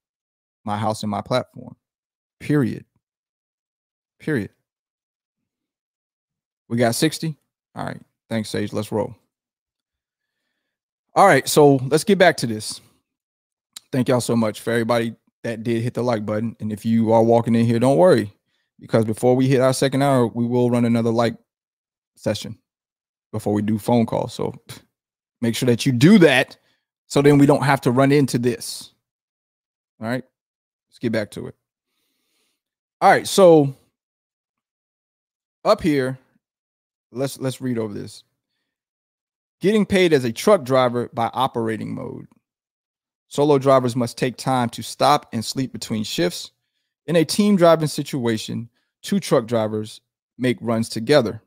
my house and my platform. Period. Period. We got 60. All right. Thanks, Sage. Let's roll. All right. So let's get back to this. Thank y'all so much for everybody that did hit the like button. And if you are walking in here, don't worry, because before we hit our second hour, we will run another like session before we do phone calls. So make sure that you do that, so then we don't have to run into this. All right. Let's get back to it. All right. So up here, let's read over this. Getting paid as a truck driver by operating mode. Solo drivers must take time to stop and sleep between shifts. In a team driving situation, 2 truck drivers make runs together.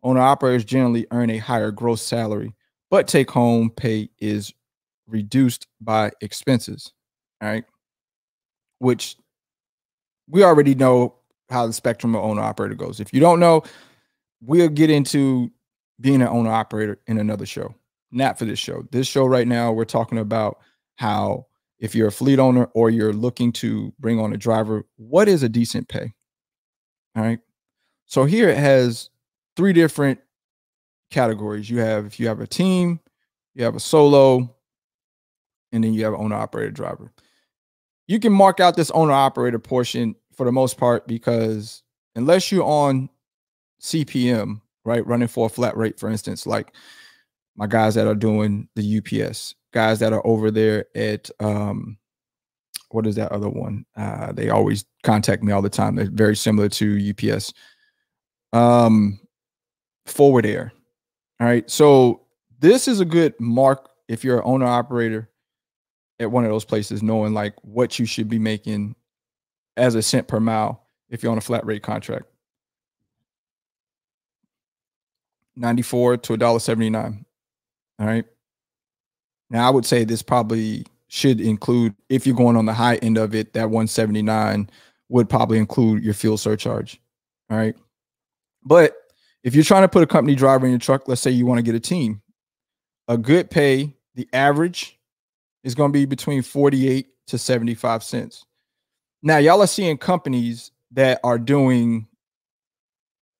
Owner-operators generally earn a higher gross salary, but take-home pay is reduced by expenses. All right, which we already know how the spectrum of owner-operator goes. If you don't know, we'll get into being an owner-operator in another show. Not for this show. This show right now, we're talking about how if you're a fleet owner or you're looking to bring on a driver, what is a decent pay? All right. So here it has 3 different categories. You have, if you have a team, you have a solo, and then you have an owner-operator driver. You can mark out this owner-operator portion for the most part, because unless you're on CPM, right, running for a flat rate, for instance, like my guys that are doing the UPS, guys that are over there at what is that other one? They always contact me all the time. They're very similar to UPS. Forward Air. All right. So this is a good mark if you're an owner operator at one of those places, knowing like what you should be making as a cent per mile if you're on a flat rate contract. 94 to $1.79. All right. Now, I would say this probably should include, if you're going on the high end of it, that 179 would probably include your fuel surcharge. All right. But if you're trying to put a company driver in your truck, let's say you want to get a team, a good pay, the average is going to be between 48 to 75 cents. Now, y'all are seeing companies that are doing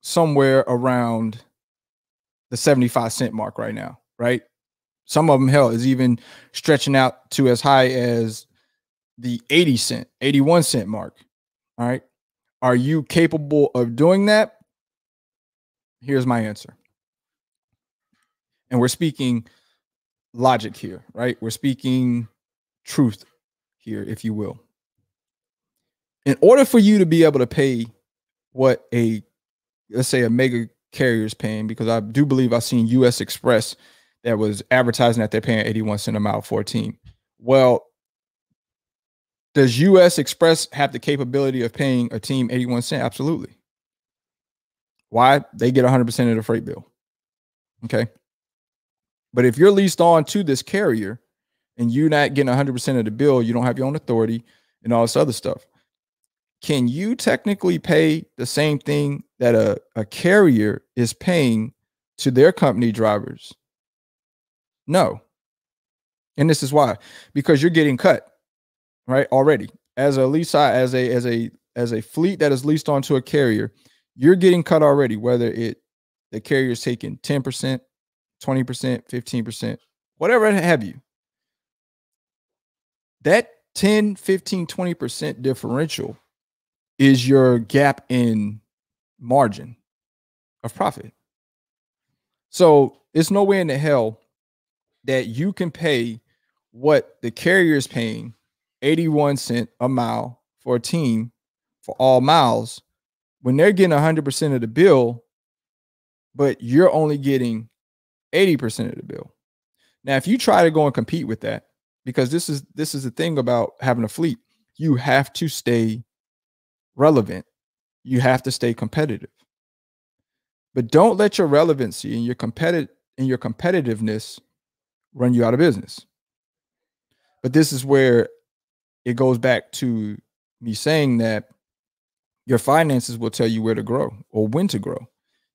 somewhere around the 75-cent mark right now, right? Some of them, hell, is even stretching out to as high as the 80 cent, 81 cent mark. All right. Are you capable of doing that? Here's my answer. And we're speaking logic here, right? We're speaking truth here, if you will. In order for you to be able to pay what let's say a mega carrier is paying, because I do believe I've seen US Express that was advertising that they're paying 81 cents a mile for a team. Well, does US Express have the capability of paying a team 81 cents? Absolutely. Why? They get 100% of the freight bill. Okay. But if you're leased on to this carrier and you're not getting 100% of the bill, you don't have your own authority and all this other stuff. Can you technically pay the same thing that a carrier is paying to their company drivers? No. And this is why, because you're getting cut, right? Already as a lease, as a fleet that is leased onto a carrier, you're getting cut already, whether the carrier is taking 10%, 20%, 15%, whatever have you. That 10, 15, 20% differential is your gap in margin of profit. So it's no way in the hell that you can pay what the carrier is paying 81 cents a mile for a team for all miles when they're getting 100% of the bill, but you're only getting 80% of the bill. Now, if you try to go and compete with that, because this is the thing about having a fleet, you have to stay relevant. You have to stay competitive. But don't let your relevancy and your competitiveness run you out of business. But this is where it goes back to me saying that your finances will tell you where to grow or when to grow.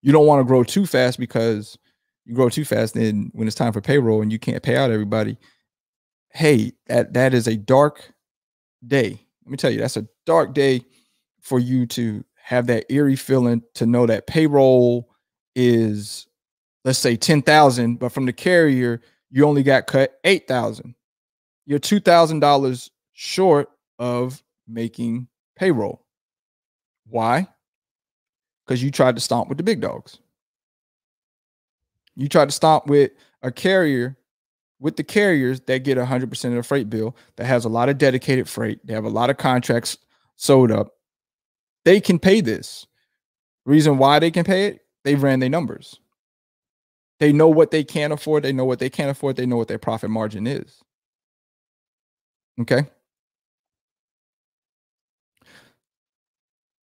You don't want to grow too fast, because you grow too fast, then when it's time for payroll and you can't pay out everybody, hey, that is a dark day. Let me tell you, that's a dark day for you to have that eerie feeling to know that payroll is, let's say, 10,000, but from the carrier, you only got cut 8,000. You're $2,000 short of making payroll. Why? Because you tried to stomp with the big dogs. You tried to stomp with a carrier, with the carriers that get 100% of the freight bill, that has a lot of dedicated freight. They have a lot of contracts sold up. They can pay this. Reason why they can pay it, they ran their numbers. They know what they can afford. They know what they can't afford. They know what their profit margin is. Okay.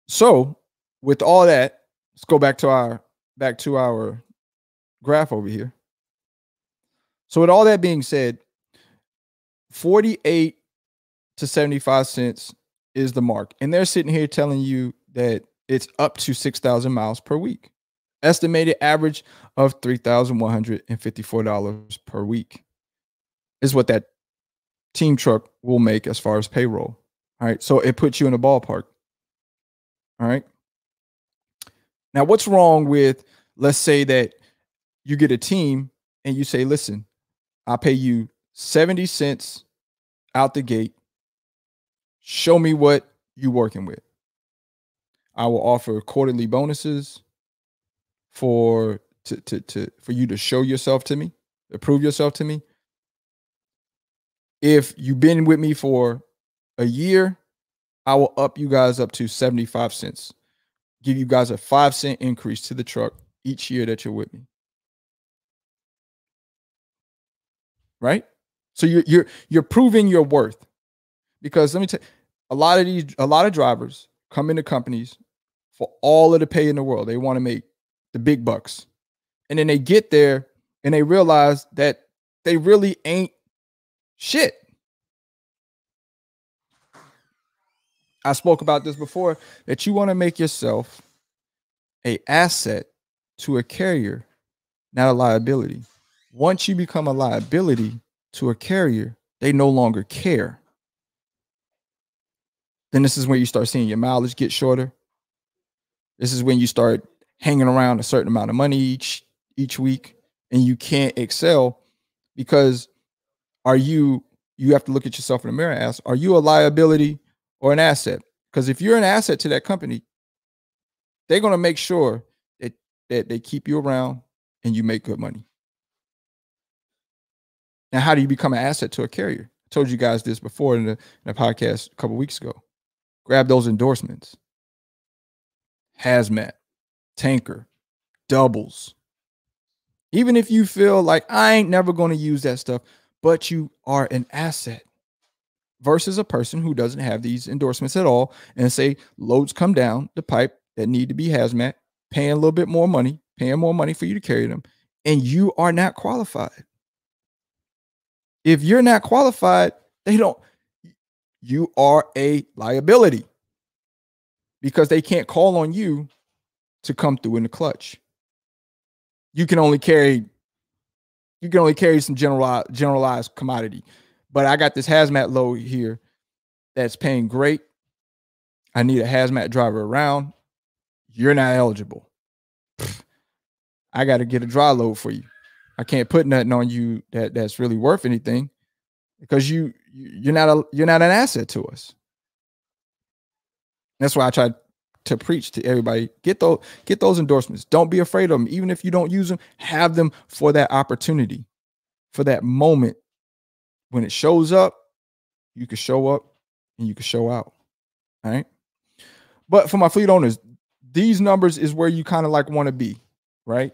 So with all that, let's go back to our graph over here. So with all that being said, 48 to 75 cents is the mark. And they're sitting here telling you that it's up to 6,000 miles per week. Estimated average of $3,154 per week is what that team truck will make as far as payroll. All right. So it puts you in the ballpark. All right. Now, what's wrong with, let's say that you get a team and you say, listen, I'll pay you 70 cents out the gate. Show me what you're working with. I will offer quarterly bonuses for you to show yourself to me, to prove yourself to me. If you've been with me for a year, I will up you guys up to 75 cents. Give you guys a 5-cent increase to the truck each year that you're with me. Right? So you're proving your worth. Because let me tell you, a lot of drivers come into companies for all of the pay in the world. They want to make the big bucks. And then they get there and they realize that they really ain't shit. I spoke about this before, that you want to make yourself an asset to a carrier, not a liability. Once you become a liability to a carrier, they no longer care. Then this is when you start seeing your mileage get shorter. This is when you start hanging around a certain amount of money each week, and you can't excel because you have to look at yourself in the mirror and ask, are you a liability or an asset? Because if you're an asset to that company, they're going to make sure that they keep you around and you make good money. Now, how do you become an asset to a carrier? I told you guys this before in the podcast a couple weeks ago. Grab those endorsements. Hazmat, tanker, doubles. Even if you feel like I ain't never going to use that stuff, but you are an asset versus a person who doesn't have these endorsements at all, and say loads come down the pipe that need to be hazmat, paying a little bit more money, paying more money for you to carry them, and you are not qualified. If you're not qualified, you are a liability because they can't call on you to come through in the clutch. You can only carry some generalized commodity. But I got this hazmat load here that's paying great. I need a hazmat driver around. You're not eligible. I got to get a dry load for you. I can't put nothing on you that's really worth anything because you're not an asset to us. That's why I try to preach to everybody. Get those endorsements. Don't be afraid of them. Even if you don't use them, have them for that opportunity, for that moment. When it shows up, you can show up and you can show out. All right. But for my fleet owners, these numbers is where you kind of like want to be, right?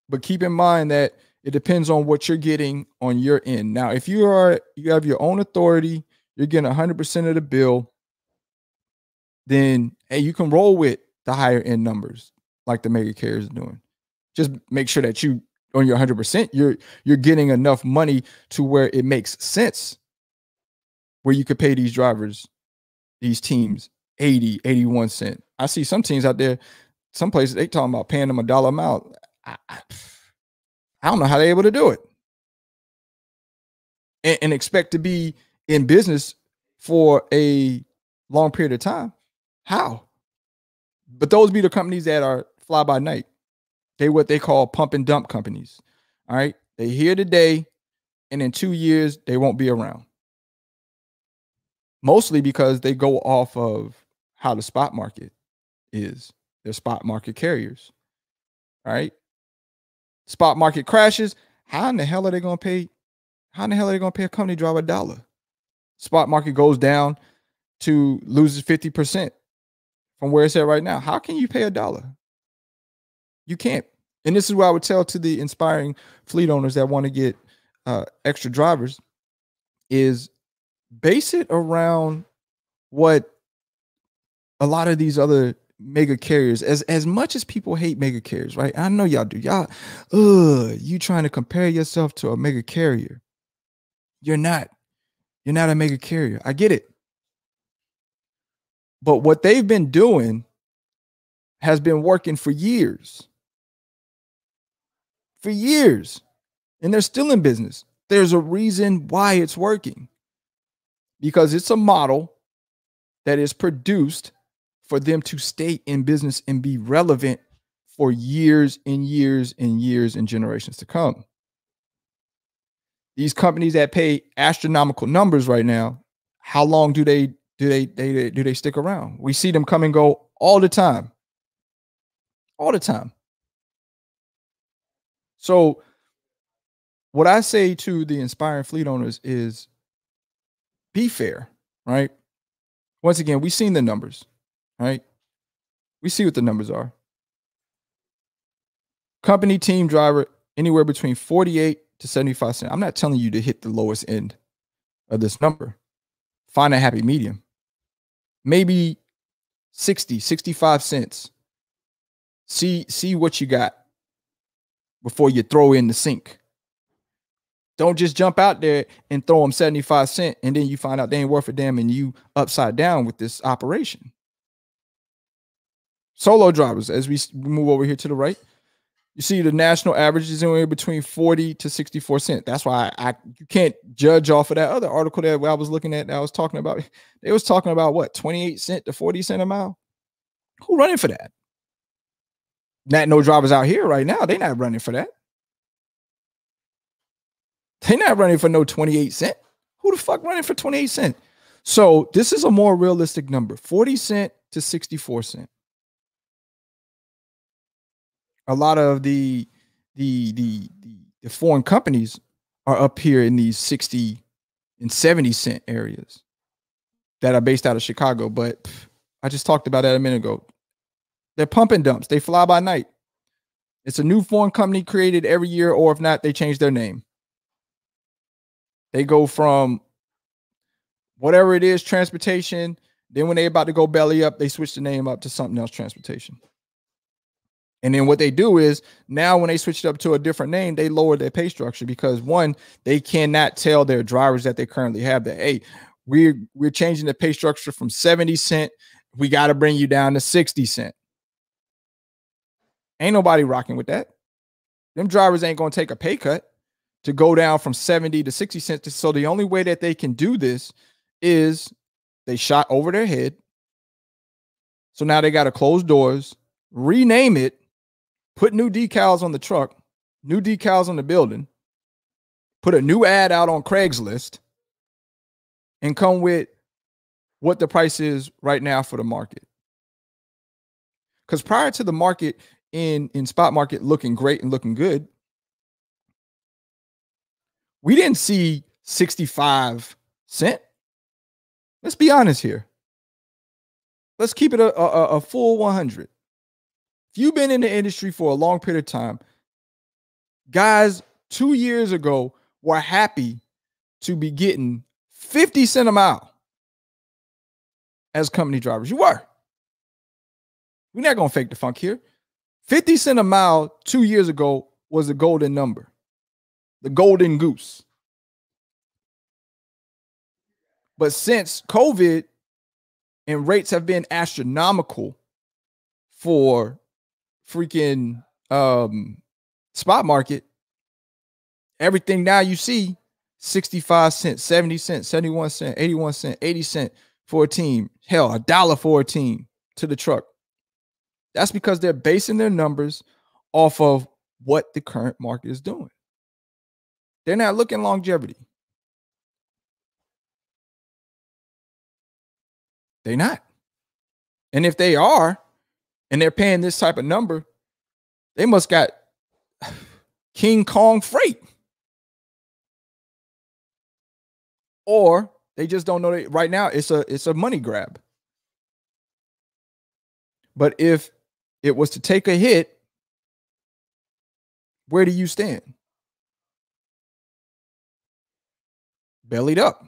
But keep in mind that it depends on what you're getting on your end. Now, if you have your own authority, you're getting 100% of the bill, then hey, you can roll with the higher end numbers like the mega carriers are doing. Just make sure that you on your 100%, you're getting enough money to where it makes sense, where you could pay these drivers, these teams 80, 81 cents. I see some teams out there, some places they talking about paying them $1 a mile. I don't know how they're able to do it and expect to be in business for a long period of time. How? But those be the companies that are fly by night. They what they call pump and dump companies. All right. They here today, and in 2 years, they won't be around. Mostly because they go off of how the spot market is. They're spot market carriers. All right. Spot market crashes. How in the hell are they going to pay? How in the hell are they going to pay a company driver $1? Spot market goes down to loses 50% from where it's at right now. How can you pay $1? You can't. And this is what I would tell to the inspiring fleet owners that want to get extra drivers is base it around what a lot of these other mega carriers, as much as people hate mega carriers, right? I know y'all do. Y'all, you trying to compare yourself to a mega carrier. You're not a mega carrier. I get it. But what they've been doing has been working for years. For years. And they're still in business. There's a reason why it's working. Because it's a model that is produced for them to stay in business and be relevant for years and years and years and generations to come. These companies that pay astronomical numbers right now, how long do they stick around? We see them come and go all the time. All the time. So what I say to the inspiring fleet owners is be fair, right? Once again, we've seen the numbers, right? We see what the numbers are. Company team driver, anywhere between 48 to 75 cents. I'm not telling you to hit the lowest end of this number. Find a happy medium. Maybe 60, 65 cents. See what you got before you throw in the sink. Don't just jump out there and throw them 75 cents and then you find out they ain't worth a damn and you upside down with this operation. Solo drivers, as we move over here to the right, you see the national average is anywhere between 40 to 64 cents. That's why you can't judge off of that other article that I was looking at that I was talking about. They was talking about what, 28 cents to 40 cents a mile? Who running for that? Not no drivers out here right now. They're not running for that. They're not running for no 28 cents. Who the fuck running for 28 cents? So this is a more realistic number, 40 cents to 64 cents. A lot of the foreign companies are up here in these 60 and 70 cent areas that are based out of Chicago. But I just talked about that a minute ago. They're pump and dumps. They fly by night. It's a new foreign company created every year, or if not, they change their name. They go from whatever it is, transportation. Then when they're about to go belly up, they switch the name up to something else, transportation. And then what they do is now when they switch it up to a different name, they lower their pay structure because one, they cannot tell their drivers that they currently have that, hey, we're changing the pay structure from 70 cents. We got to bring you down to 60 cents. Ain't nobody rocking with that. Them drivers ain't going to take a pay cut to go down from 70 to 60 cents. So the only way that they can do this is they shot over their head. So now they got to close doors, rename it, put new decals on the truck, new decals on the building, put a new ad out on Craigslist, and come with what the price is right now for the market. Because prior to the market in spot market looking great and looking good, we didn't see 65 cents. Let's be honest here. Let's keep it a full 100. If you've been in the industry for a long period of time, guys 2 years ago were happy to be getting 50 cents a mile as company drivers. You were. We're not going to fake the funk here. 50 cents a mile 2 years ago was the golden number, the golden goose. But since COVID and rates have been astronomical for freaking spot market, everything now you see 65 cents, 70 cents, 71 cents, 81 cents, 80 cents for a team. Hell, $1 for a team to the truck. That's because they're basing their numbers off of what the current market is doing. They're not looking longevity. They're not. And if they are, and they're paying this type of number, they must got King Kong freight. Or they just don't know that right now it's a money grab. But if it was to take a hit, where do you stand? Bellied up.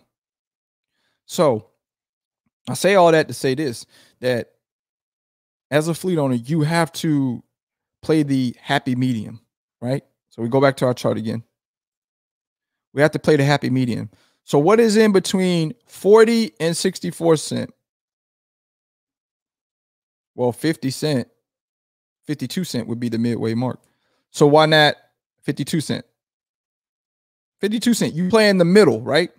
So I say all that to say this, that as a fleet owner, you have to play the happy medium, right? So we go back to our chart again. We have to play the happy medium. So what is in between 40 and 64 cents? Well, 50 cent, 52 cent would be the midway mark. So why not 52 cent? 52 cent. You play in the middle, right?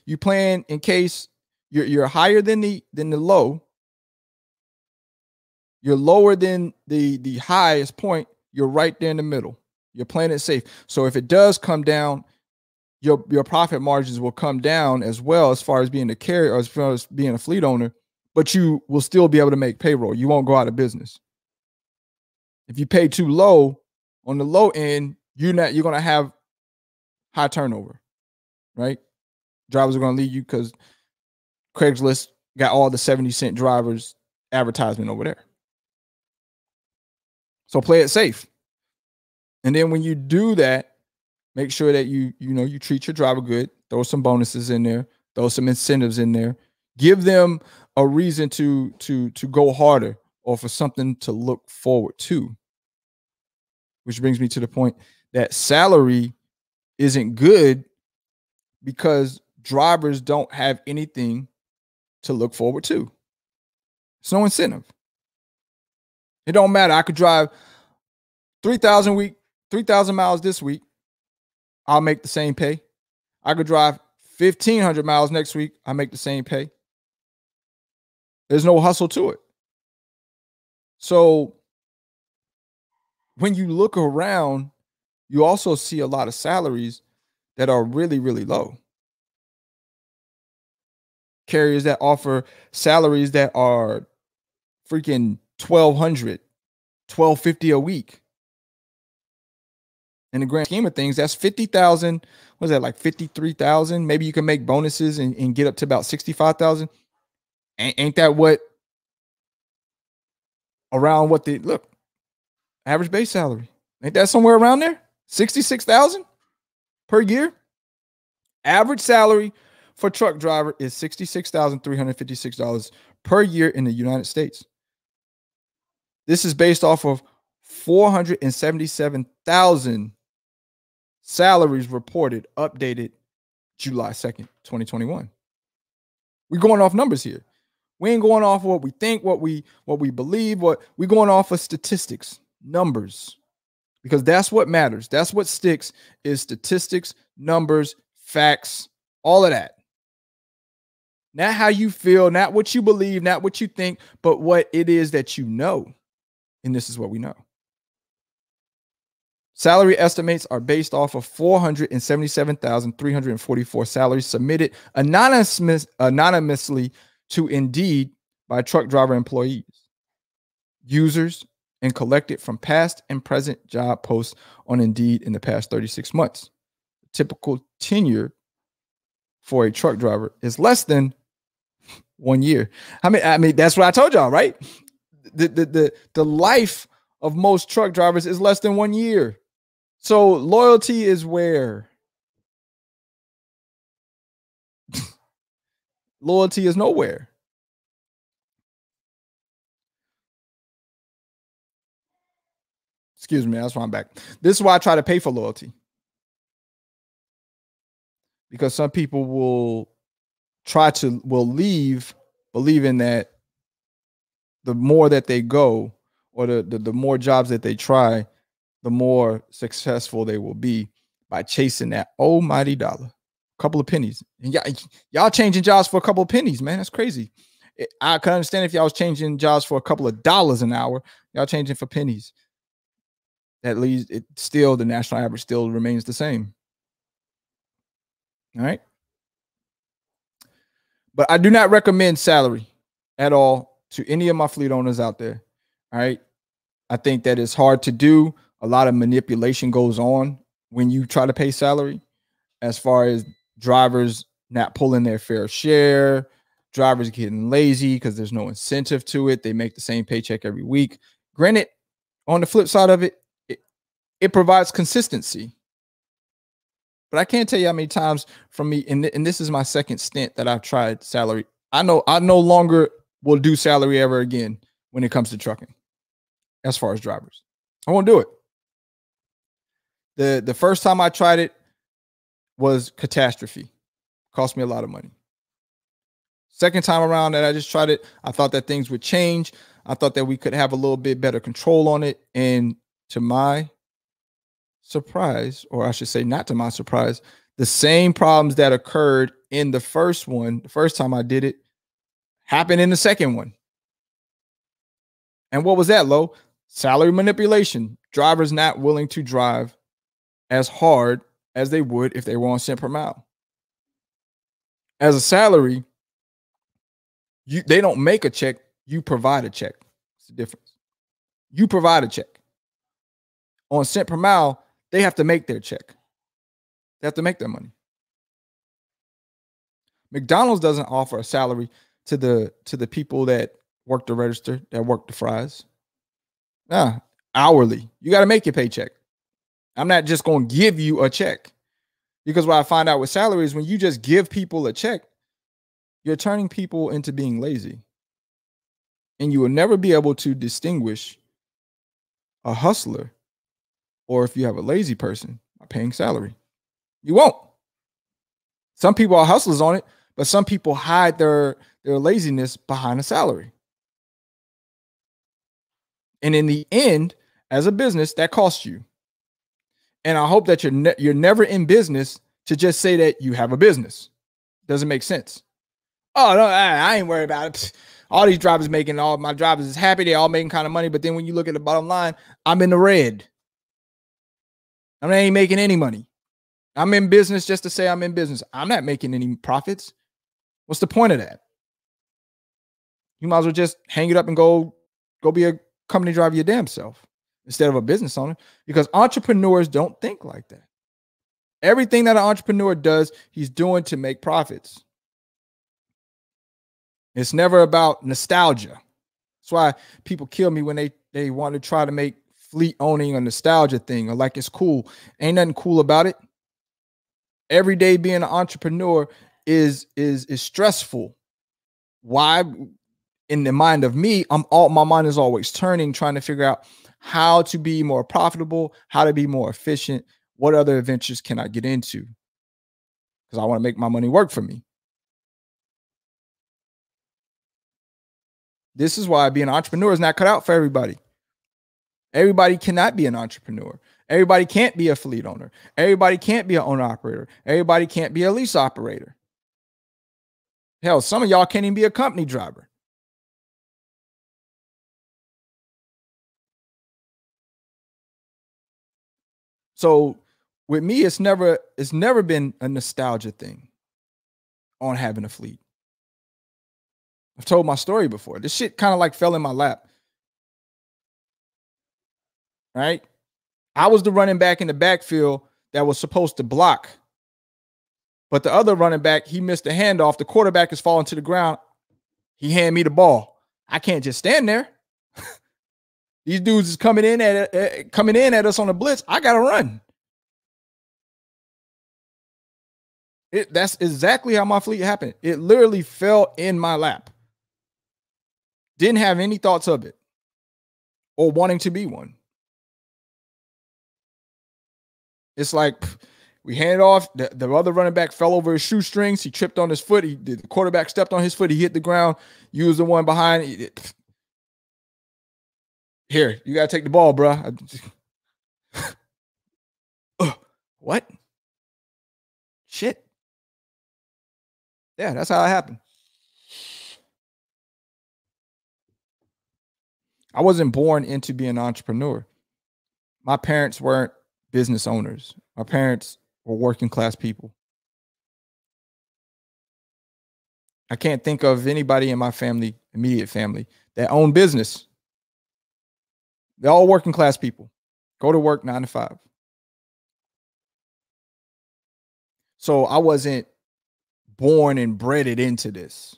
You playing in case you're higher than the low. You're lower than the highest point. You're right there in the middle. You're playing it safe. So if it does come down, your profit margins will come down as well, as far as being a carrier or as far as being a fleet owner, but you will still be able to make payroll. You won't go out of business. If you pay too low on the low end, you're going to have high turnover, right? Drivers are going to leave you because Craigslist got all the 70-cent drivers advertisement over there. So play it safe. And then when you do that, make sure that you treat your driver good, throw some bonuses in there, throw some incentives in there, give them a reason to go harder or for something to look forward to. Which brings me to the point that salary isn't good because drivers don't have anything to look forward to. It's no incentive. It don't matter. I could drive 3,000 miles this week. I'll make the same pay. I could drive 1,500 miles next week. I make the same pay. There's no hustle to it. So when you look around, you also see a lot of salaries that are really, really low. Carriers that offer salaries that are freaking $1,200, $1,250 a week. In the grand scheme of things, that's 50,000. What is that, like 53,000? Maybe you can make bonuses and get up to about 65,000. Ain't that what around what the look average base salary? Ain't that somewhere around there? 66,000 per year. Average salary for truck driver is $66,356 per year in the United States. This is based off of 477,000 salaries reported, updated July 2nd, 2021. We're going off numbers here. We ain't going off what we think, what we believe, we're going off of statistics, numbers, because that's what matters. That's what sticks is statistics, numbers, facts, all of that. Not how you feel, not what you believe, not what you think, but what it is that you know. And this is what we know. Salary estimates are based off of 477,344 salaries submitted anonymously to Indeed by truck driver employees, users, and collected from past and present job posts on Indeed in the past 36 months. Typical tenure for a truck driver is less than 1 year. I mean, that's what I told y'all, right? The life of most truck drivers is less than 1 year. So loyalty is where? Loyalty is nowhere. Excuse me, that's why I'm back. This is why I try to pay for loyalty. Because some people will leave believing that the more that they go, or the more jobs that they try, the more successful they will be by chasing that almighty dollar. A couple of pennies. And y'all changing jobs for a couple of pennies, man. That's crazy. I can understand if y'all was changing jobs for a couple of dollars an hour. Y'all changing for pennies. At least the national average still remains the same. All right. But I do not recommend salary at all to any of my fleet owners out there. All right. I think that it's hard to do. A lot of manipulation goes on when you try to pay salary, as far as drivers not pulling their fair share, drivers getting lazy because there's no incentive to it. They make the same paycheck every week. Granted, on the flip side of it, it provides consistency. But I can't tell you how many times from me, and this is my second stint that I've tried salary. I know I no longer will do salary ever again when it comes to trucking, as far as drivers. I won't do it. The first time I tried it was catastrophe. Cost me a lot of money. Second time around that I just tried it, I thought that things would change. I thought that we could have a little bit better control on it. And to my surprise, or I should say not to my surprise, the same problems that occurred in the first time I did it, happened in the second one. And what was that, Lo? Salary manipulation. Drivers not willing to drive as hard as they would if they were on cent per mile. As a salary, they don't make a check, you provide a check. It's the difference. You provide a check. On cent per mile, they have to make their check. They have to make their money. McDonald's doesn't offer a salary to the people that work the register, that work the fries. Nah, hourly. You got to make your paycheck. I'm not just going to give you a check. Because what I find out with salaries, when you just give people a check, you're turning people into being lazy. And you will never be able to distinguish a hustler, or if you have a lazy person, by paying salary. You won't. Some people are hustlers on it, but some people hide their laziness behind a salary. And in the end, as a business, that costs you. And I hope that you're never in business to just say that you have a business. Doesn't make sense. Oh, no, I ain't worried about it. All these drivers making, all my drivers is happy. They all making kind of money. But then when you look at the bottom line, I'm in the red. I ain't making any money. I'm in business just to say I'm in business. I'm not making any profits. What's the point of that? You might as well just hang it up and go be a company driver your damn self instead of a business owner, because entrepreneurs don't think like that. Everything that an entrepreneur does, he's doing to make profits. It's never about nostalgia. That's why people kill me when they want to try to make fleet owning a nostalgia thing, or like it's cool. Ain't nothing cool about it. Every day being an entrepreneur is stressful. Why? In the mind of me, my mind is always turning, trying to figure out how to be more profitable, how to be more efficient. What other adventures can I get into? Because I want to make my money work for me. This is why being an entrepreneur is not cut out for everybody. Everybody cannot be an entrepreneur. Everybody can't be a fleet owner. Everybody can't be an owner operator. Everybody can't be a lease operator. Hell, some of y'all can't even be a company driver. So with me, it's never been a nostalgia thing on having a fleet. I've told my story before. This shit kind of like fell in my lap. Right? I was the running back in the backfield that was supposed to block. But the other running back, he missed a handoff. The quarterback is falling to the ground. He handed me the ball. I can't just stand there. These dudes is coming in at us on a blitz. I gotta run. That's exactly how my fleet happened. It literally fell in my lap. Didn't have any thoughts of it or wanting to be one. It's like we handed off. The other running back fell over his shoestrings. He tripped on his foot. The quarterback stepped on his foot. He hit the ground. You was the one behind. Here, you got to take the ball, bro. What? Shit. Yeah, that's how it happened. I wasn't born into being an entrepreneur. My parents weren't business owners. My parents were working class people. I can't think of anybody in my family, immediate family, that owned business. They're all working class people. Go to work 9 to 5. So I wasn't born and bred it into this.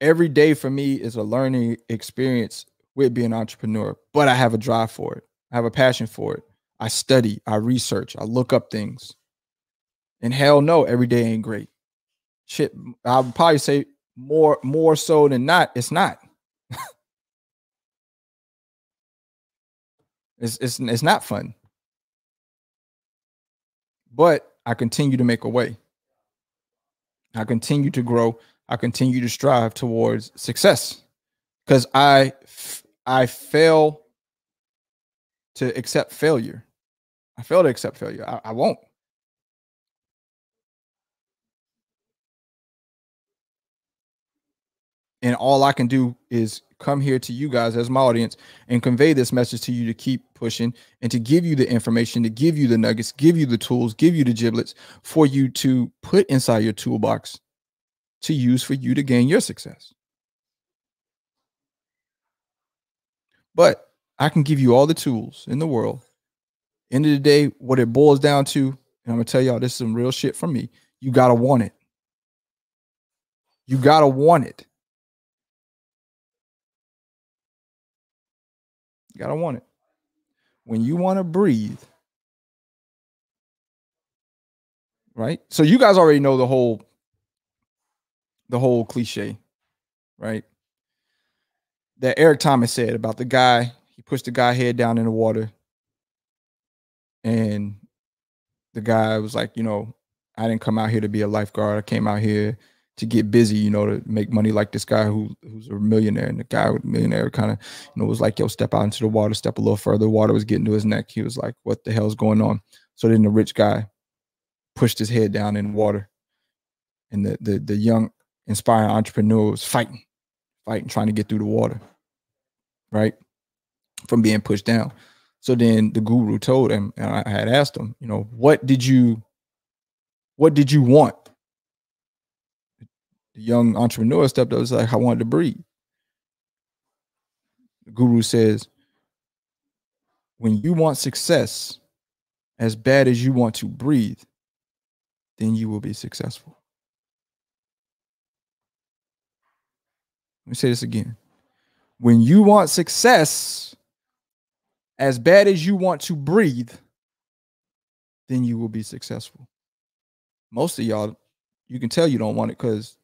Every day for me is a learning experience with being an entrepreneur, but I have a drive for it. I have a passion for it. I study, I research, I look up things. And hell no, every day ain't great. Shit, I would probably say more so than not, it's not. It's not fun. But I continue to make a way. I continue to grow. I continue to strive towards success because I fail to accept failure. I fail to accept failure. I won't. And all I can do is come here to you guys as my audience and convey this message to you to keep pushing and to give you the information, to give you the nuggets, give you the tools, give you the giblets for you to put inside your toolbox to use for you to gain your success. But I can give you all the tools in the world. End of the day, what it boils down to, and I'm going to tell y'all, this is some real shit from me. You got to want it. You got to want it. You got to want it. When you want to breathe, right? So you guys already know the whole cliche, right? That Eric Thomas said about the guy, he pushed the guy head down in the water. And the guy was like, I didn't come out here to be a lifeguard. I came out here to get busy, to make money like this guy who's a millionaire. And the guy with the millionaire kind of, was like, yo, step out into the water, step a little further. The water was getting to his neck. He was like, what the hell's going on? So then the rich guy pushed his head down in the water. And the young, inspiring entrepreneur was fighting, trying to get through the water, right? From being pushed down. So then the guru told him, and I had asked him, what did you want? The young entrepreneur stepped up and was like, I wanted to breathe. The guru says, when you want success as bad as you want to breathe, then you will be successful. Let me say this again. When you want success as bad as you want to breathe, then you will be successful. Most of y'all, you can tell you don't want it because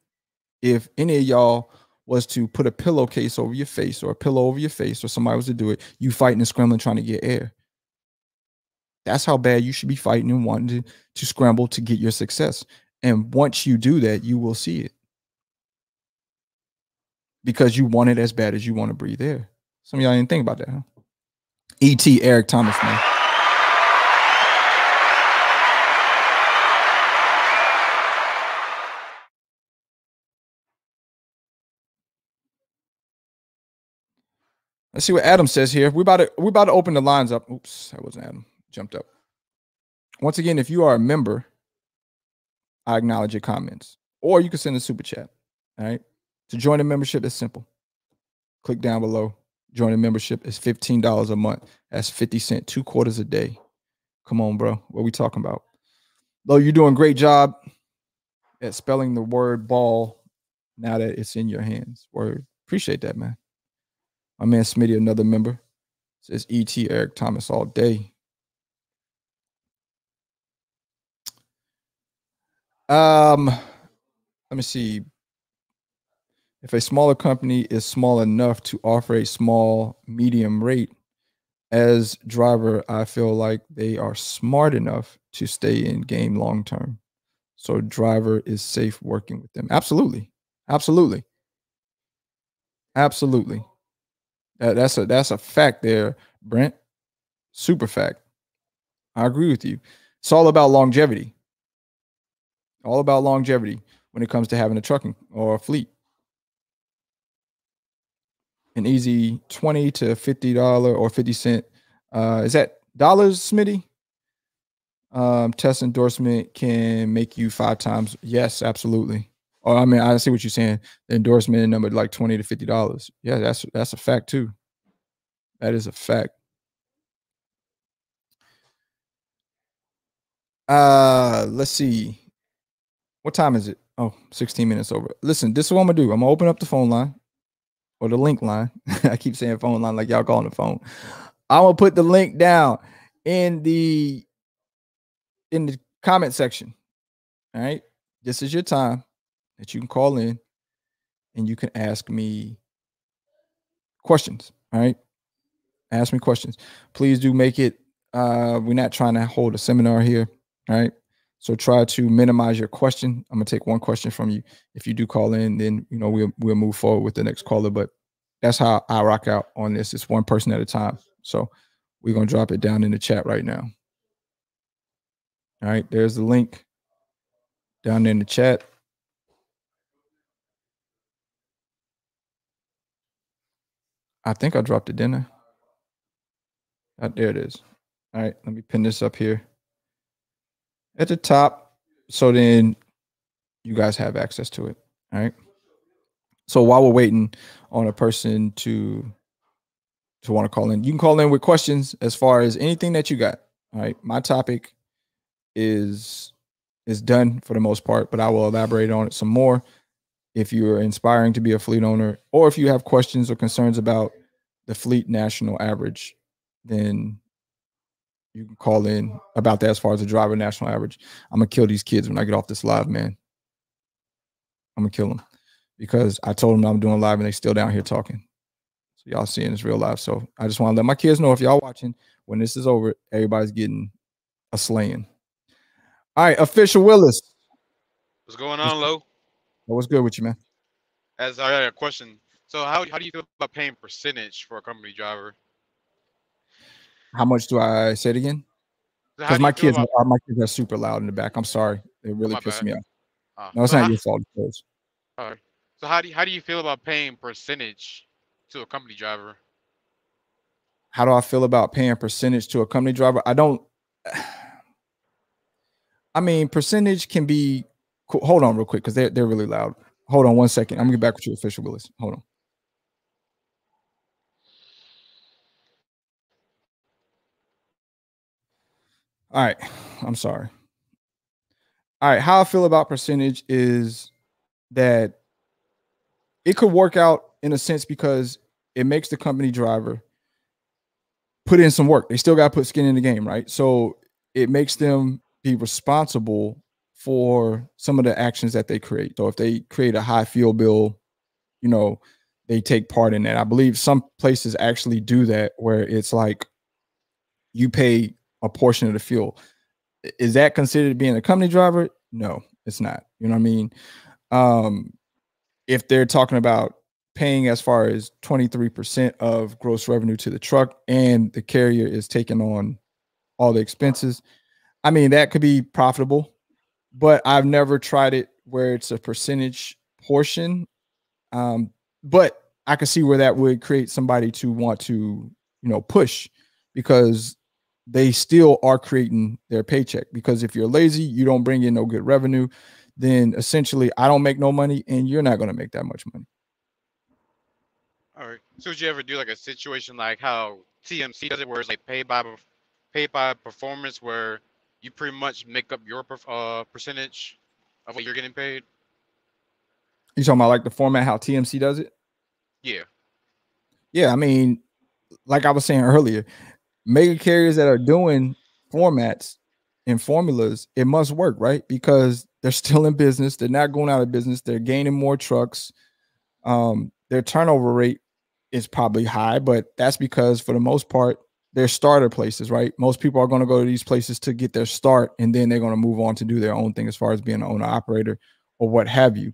if any of y'all was to put a pillowcase over your face or a pillow over your face or somebody was to do it, you fighting and scrambling trying to get air. That's how bad you should be fighting and wanting to scramble to get your success. And once you do that, you will see it. Because you want it as bad as you want to breathe air. Some of y'all didn't think about that, huh? E.T. Eric Thomas, man. Let's see what Adam says here. We're about to open the lines up. Oops, that wasn't Adam. Jumped up. Once again, if you are a member, I acknowledge your comments. Or you can send a super chat. All right. To join the membership, it's simple. Click down below. Join the membership. It's $15 a month. That's 50 cents, 2 quarters a day. Come on, bro. What are we talking about? Lo, you're doing a great job at spelling the word ball now that it's in your hands. Word. Appreciate that, man. My man Smitty, another member, says E.T. Eric Thomas all day. Let me see. If a smaller company is small enough to offer a small, medium rate, as driver, I feel like they are smart enough to stay in game long term. So driver is safe working with them. Absolutely. Absolutely. Absolutely. That's a fact there, Brent. Super fact. I agree with you. It's all about longevity. All about longevity when it comes to having a trucking or a fleet. An easy $20 to $50 or 50 cent. Is that dollars, Smitty? Test endorsement can make you 5 times. Yes, absolutely. Or I mean, I see what you're saying. The endorsement number like $20 to $50. Yeah, that's a fact too. That is a fact. Let's see. What time is it? Oh, 16 minutes over. Listen, this is what I'm gonna do. I'm gonna open up the phone line or the link line. I keep saying phone line like y'all calling the phone. I'm gonna put the link down in the comment section. All right. This is your time that you can call in and you can ask me questions. All right. Ask me questions. Please do make it. We're not trying to hold a seminar here. All right. So try to minimize your question. I'm gonna take one question from you. If you do call in, then we'll move forward with the next caller. But that's how I rock out on this. It's one person at a time. So we're gonna drop it down in the chat right now. All right, there's the link down in the chat. I think I dropped it, didn't I? There it is. All right, let me pin this up here at the top, so then you guys have access to it. All right. So while we're waiting on a person to want to call in, you can call in with questions as far as anything that you got. All right. My topic is done for the most part, but I will elaborate on it some more if you are inspiring to be a fleet owner, or if you have questions or concerns about the fleet national average, then you can call in about that as far as the driver national average. I'm gonna kill these kids when I get off this live, man. I'm gonna kill them because I told them I'm doing live and they still down here talking. So y'all seeing this real live. So I just want to let my kids know, if y'all watching, when this is over, everybody's getting a slaying. All right, Official Willis. What's going on, Lo? What's good with you, man? As I got a question. So how do you feel about paying percentage for a company driver? How much do I say it again? So because my kids are super loud in the back. I'm sorry. It really pissed me off. No, it's not your fault. All right. So how do you feel about paying percentage to a company driver? How do I feel about paying percentage to a company driver? I mean, percentage can be cool. Hold on real quick, because they're really loud. Hold on 1 second. I'm gonna get back with you, Official Willis. Hold on. All right. I'm sorry. All right. How I feel about percentage is that it could work out in a sense because it makes the company driver put in some work. They still got to put skin in the game, right? So it makes them be responsible for some of the actions that they create. So if they create a high fuel bill, they take part in that. I believe some places actually do that, where it's like you pay a portion of the fuel. Is that considered being a company driver? No, it's not. You know what I mean? If they're talking about paying as far as 23% of gross revenue to the truck and the carrier is taking on all the expenses, I mean, that could be profitable, but I've never tried it where it's a percentage portion. But I can see where that would create somebody to want to, push, because they still are creating their paycheck. Because if you're lazy, you don't bring in no good revenue, then essentially I don't make no money and you're not going to make that much money. All right. So would you ever do like a situation like how TMC does it, where it's like paid by performance, where you pretty much make up your percentage of what you're getting paid? You talking about like the format, how TMC does it? Yeah. Yeah, I mean, like I was saying earlier, mega carriers that are doing formats and formulas, it must work, right? Because they're still in business. They're not going out of business. They're gaining more trucks. Their turnover rate is probably high, but that's because for the most part, they're starter places, right? Most people are going to go to these places to get their start, and then they're going to move on to do their own thing as far as being an owner operator or what have you.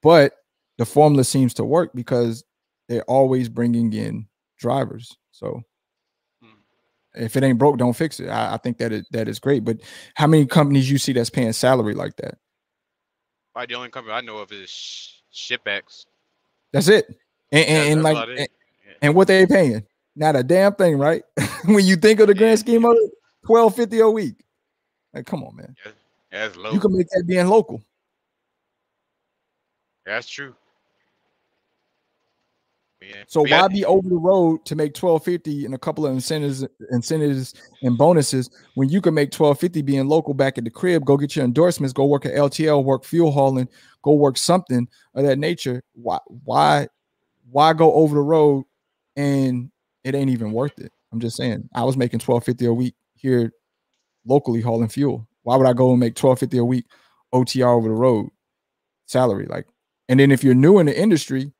But the formula seems to work because they're always bringing in drivers. So if it ain't broke, don't fix it. I think that is great. But how many companies you see that's paying salary like that? Probably the only company I know of is ShipX. That's it. And what they paying? Not a damn thing, right? When you think of the grand scheme of it, $12.50 a week. Like, come on, man. Yeah, that's low. You can make that being local. That's true. Yeah. So why be over the road to make $12.50 and a couple of incentives and bonuses when you can make $12.50 being local back at the crib? Go get your endorsements. Go work at LTL. Work fuel hauling. Go work something of that nature. Why go over the road and it ain't even worth it? I'm just saying. I was making $12.50 a week here locally hauling fuel. Why would I go and make $12.50 a week OTR over the road salary? Like, and then if you're new in the industry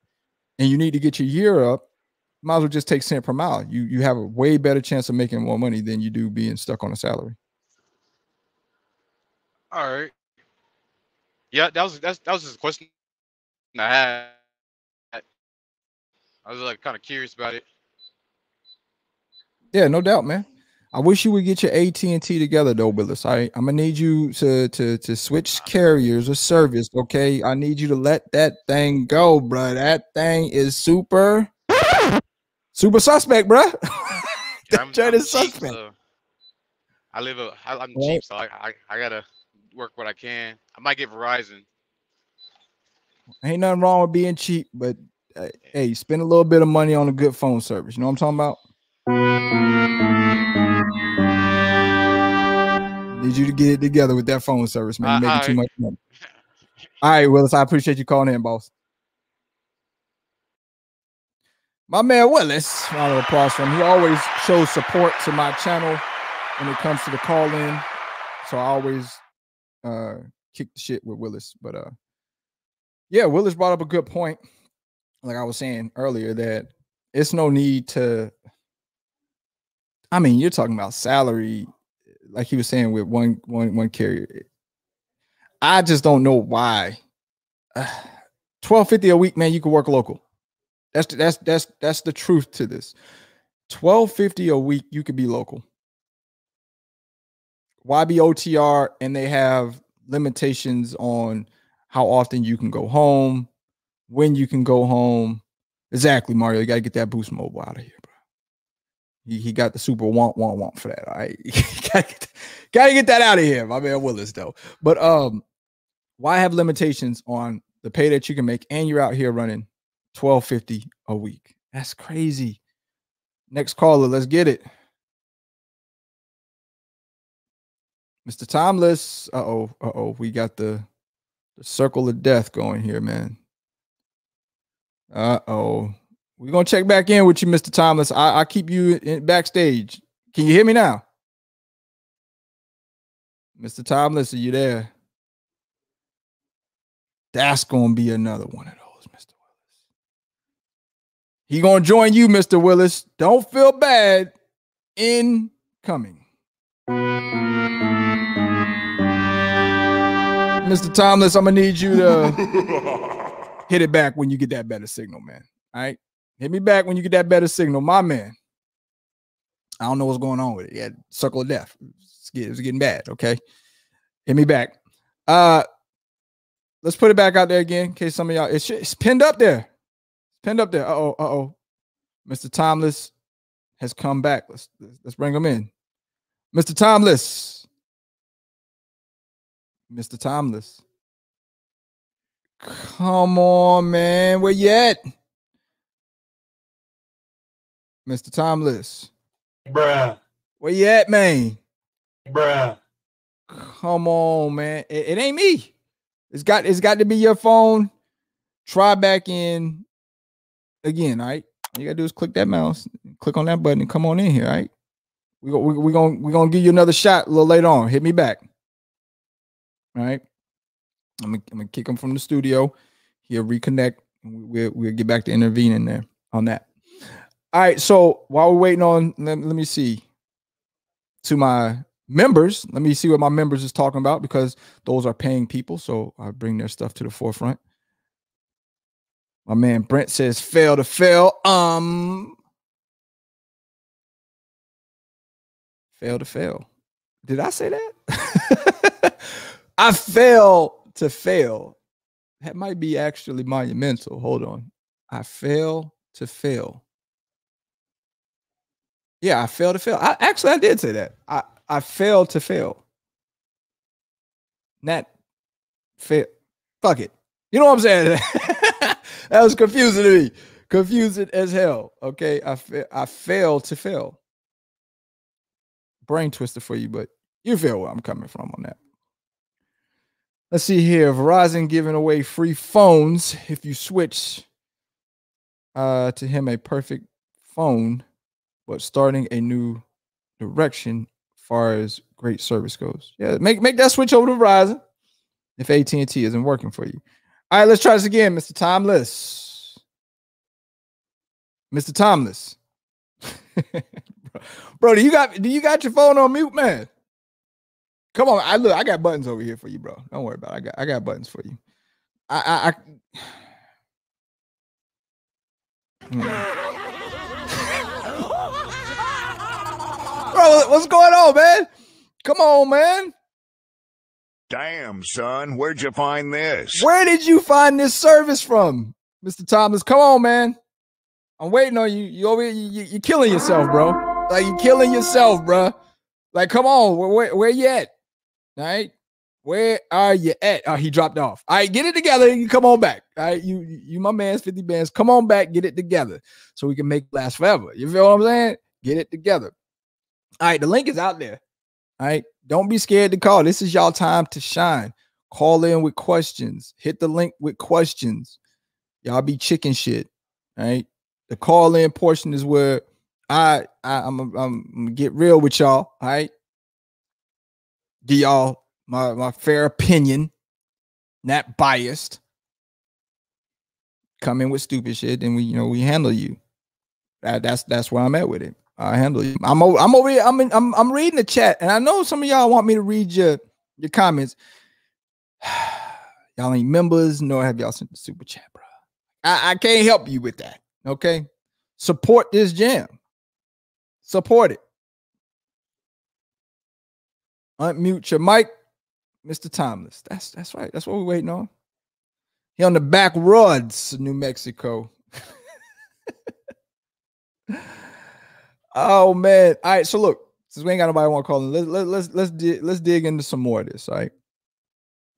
and you need to get your year up, might as well just take cent per mile. You have a way better chance of making more money than you do being stuck on a salary. All right. Yeah, that was just a question I had. I was like kind of curious about it. Yeah, no doubt, man. I wish you would get your AT&T together though, Willis. I'm gonna need you to switch carriers or service. Okay, I need you to let that thing go, bro. That thing is super suspect, bro. I'm cheap, so I'm cheap, so I gotta work what I can. I might get Verizon. Ain't nothing wrong with being cheap, but hey, spend a little bit of money on a good phone service. You know what I'm talking about? Need you to get it together with that phone service, man. You're making too much money. All right, Willis, I appreciate you calling in, boss. My man Willis, round of applause for him. He always shows support to my channel when it comes to the call in. So I always kick the shit with Willis. But yeah, Willis brought up a good point. Like I was saying earlier, that it's no need to. I mean, you're talking about salary, like he was saying with one carrier. I just don't know why. $12.50 a week, man. You can work local. That's the truth to this. $12.50 a week, you could be local. Why be OTR and they have limitations on how often you can go home, when you can go home? Exactly, Mario. You got to get that Boost Mobile out of here, bro. He got the super want for that. All right. gotta get that out of here, my man Willis, though. But why have limitations on the pay that you can make and you're out here running $12.50 a week? That's crazy. Next caller, let's get it. Mr. Timeless. Uh-oh. We got the circle of death going here, man. Uh-oh. We're going to check back in with you, Mr. Timeless. I'll keep you backstage. Can you hear me now? Mr. Timeless, are you there? That's going to be another one of those, Mr. Willis. He going to join you, Mr. Willis. Don't feel bad. Incoming. Mr. Timeless, I'm going to need you to hit it back when you get that better signal, man. All right? Hit me back when you get that better signal, my man. I don't know what's going on with it. Yeah, circle of death. It was getting bad, okay? Hit me back. Let's put it back out there again in case some of y'all, it's pinned up there. Pinned up there. Uh-oh. Mr. Timeless has come back. Let's bring him in. Mr. Timeless. Mr. Timeless. Come on, man. Where you at? Mr. Timeless. Bruh. Where you at, man? Bruh. Come on, man. It ain't me. It's got to be your phone. Try back in again, all right? All you gotta do is click that mouse, click on that button, and come on in here, all right? We're gonna give you another shot a little later on. Hit me back. All right. I'm gonna kick him from the studio. He'll reconnect, and we'll get back to intervening there on that. All right. So while we're waiting on, let me see to my members. Let me see what my members is talking about, because those are paying people. So I bring their stuff to the forefront. My man Brent says fail to fail. Fail to fail. Did I say that? I fail to fail. That might be actually monumental. Hold on. I fail to fail. Yeah, I fail to fail. I did say that. I failed to fail. Not fail. Fuck it. You know what I'm saying? That was confusing to me. Confusing as hell. Okay. I failed to fail. Brain twister for you, but you feel where I'm coming from on that. Let's see here. Verizon giving away free phones if you switch to him a perfect phone, but starting a new direction as far as great service goes. Yeah, make that switch over to Verizon if AT&T isn't working for you. All right, let's try this again, Mr. Timeless. Mr. Timeless. Bro, do you got your phone on mute, man? Come on, I got buttons over here for you, bro. Don't worry about it. I got buttons for you. Bro, what's going on, man? Come on, man. Damn, son, where'd you find this? Where did you find this service from, Mr. Thomas? Come on, man. I'm waiting on you. You over here, you're killing yourself, bro. Like, you're killing yourself, bro. Like, come on, where you at? All right, where are you at? Oh, he dropped off. All right, get it together. You come on back. All right, you my man's 50 bands. Come on back, get it together so we can make it last forever. You feel what I'm saying? Get it together. All right, the link is out there. All right, don't be scared to call. This is y'all time to shine. Call in with questions. Hit the link with questions. Y'all be chicken shit. All right, the call in portion is where I'm gonna get real with y'all. All right, give y'all my fair opinion, not biased. Come in with stupid shit, and we handle you. That's where I'm at with it. I handle you. I'm over here. I'm reading the chat, and I know some of y'all want me to read your comments. Y'all ain't members, nor have y'all sent the super chat, bro. I can't help you with that. Okay, support this jam. Support it. Unmute your mic, Mr. Timeless. That's right. That's what we're waiting on. He on the back roads, New Mexico. Oh man! All right, so look, since we ain't got nobody want to call in, let's dig into some more of this. All right,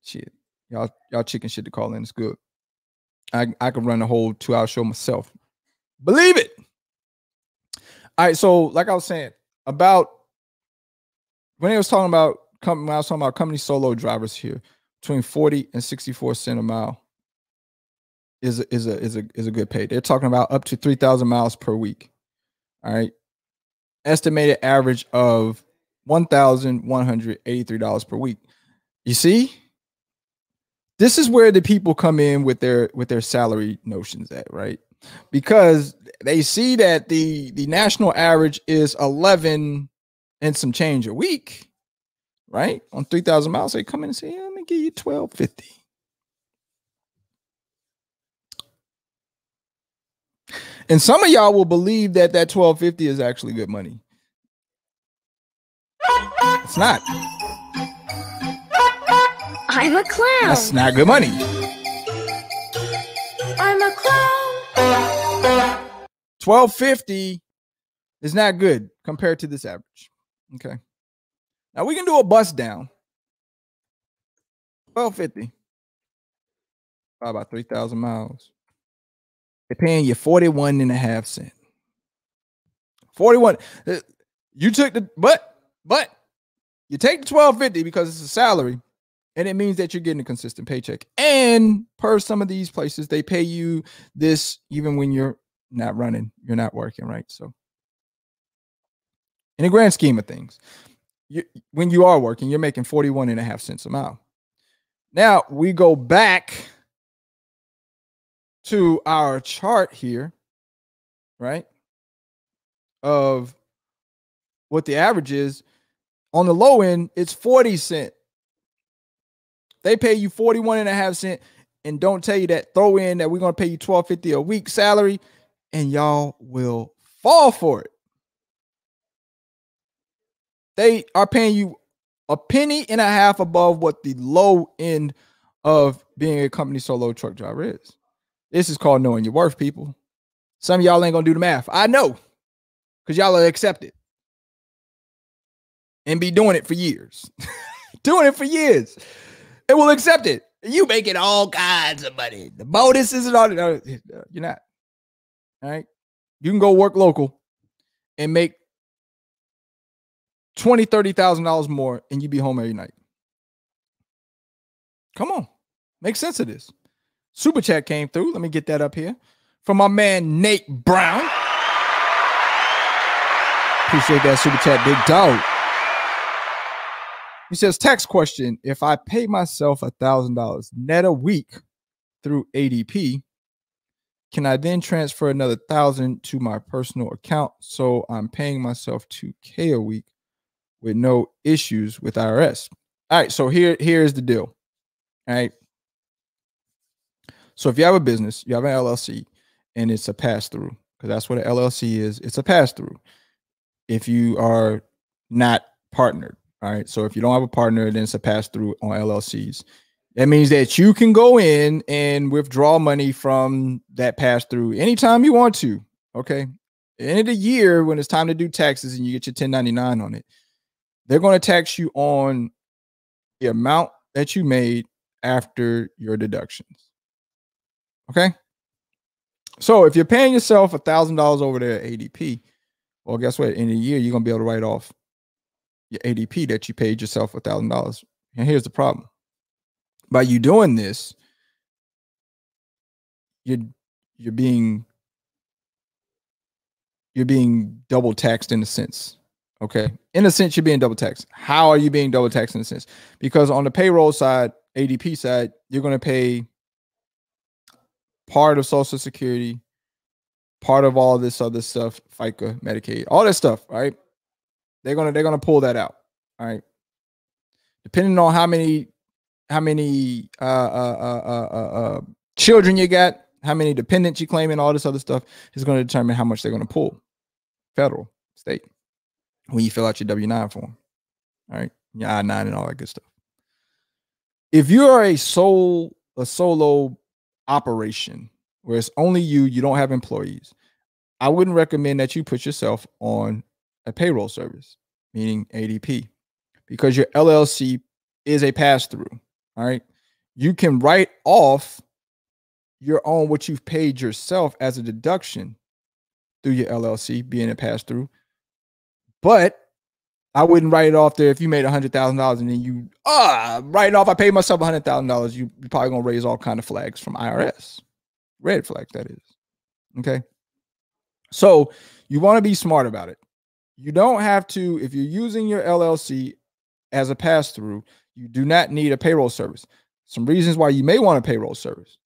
shit, y'all chicken shit to call in. It's good. I can run a whole 2-hour show myself. Believe it. All right, so like I was saying about when I was talking about company solo drivers here, between 40 and 64 cents a mile is a good pay. They're talking about up to 3,000 miles per week. All right. Estimated average of $1,183 per week. You see, this is where the people come in with their salary notions at, right? Because they see that the national average is 11 and some change a week, right? On 3,000 miles, they come in and say, yeah, let me give you $1,250. And some of y'all will believe that $1,250 is actually good money. It's not. I'm a clown. That's not good money. I'm a clown. $1,250 is not good compared to this average. Okay. Now we can do a bust down. $1,250. About 3,000 miles. They're paying you 41.5 cents. 41. You took the but you take the $1,250 because it's a salary, And it means that you're getting a consistent paycheck. And per some of these places, they pay you this even when you're not running, you're not working, right? So in the grand scheme of things, when you are working, you're making 41.5 cents a mile. Now we go back to our chart here, right? Of what the average is. On the low end, it's 40 cents. They pay you 41.5 cents and don't tell you that, throw in that we're going to pay you $12.50 a week salary, and y'all will fall for it. They are paying you a penny and a half above what the low end of being a company solo truck driver is. This is called knowing your worth, people. Some of y'all ain't going to do the math. I know, because y'all will accept it and be doing it for years. Doing it for years. It will accept it. You making all kinds of money. The bonuses and all that. You're not. All right. You can go work local and make $20,000, $30,000 more, and you be home every night. Come on. Make sense of this. Super chat came through. Let me get that up here. From my man, Nate Brown. Appreciate that super chat, big dog. He says, tax question. If I pay myself $1,000 net a week through ADP, can I then transfer another $1,000 to my personal account? So I'm paying myself $2,000 a week with no issues with IRS. All right. So here's the deal. All right. So if you have a business, you have an LLC, and it's a pass-through, because that's what an LLC is. It's a pass-through. If you are not partnered. All right. So if you don't have a partner, then it's a pass-through on LLCs. That means that you can go in and withdraw money from that pass-through anytime you want to. Okay. At the end of the year, when it's time to do taxes and you get your 1099 on it, they're going to tax you on the amount that you made after your deductions. Okay. So if you're paying yourself $1,000 over there at ADP, well, guess what? In a year, you're going to be able to write off your ADP that you paid yourself $1,000. And here's the problem. By you doing this, you're being double taxed in a sense. Okay. In a sense, you're being double taxed. How are you being double taxed in a sense? Because on the payroll side, ADP side, you're going to pay part of Social Security, part of all this other stuff, FICA, Medicaid, all that stuff, right? They're gonna pull that out. All right. Depending on how many children you got, how many dependents you claim, and all this other stuff is going to determine how much they're going to pull. Federal, state, when you fill out your W-9 form. All right. Your I-9 and all that good stuff. If you are a solo operation where it's only you don't have employees, I wouldn't recommend that you put yourself on a payroll service, meaning ADP, because your LLC is a pass-through. All right. You can write off your own what you've paid yourself as a deduction through your LLC being a pass-through. But I wouldn't write it off there if you made $100,000 and then you write it off. I paid myself $100,000. You're probably gonna raise all kind of flags from IRS. Red flags, that is. Okay. So you want to be smart about it. You don't have to, if you're using your LLC as a pass-through, you do not need a payroll service. Some reasons why you may want a payroll service.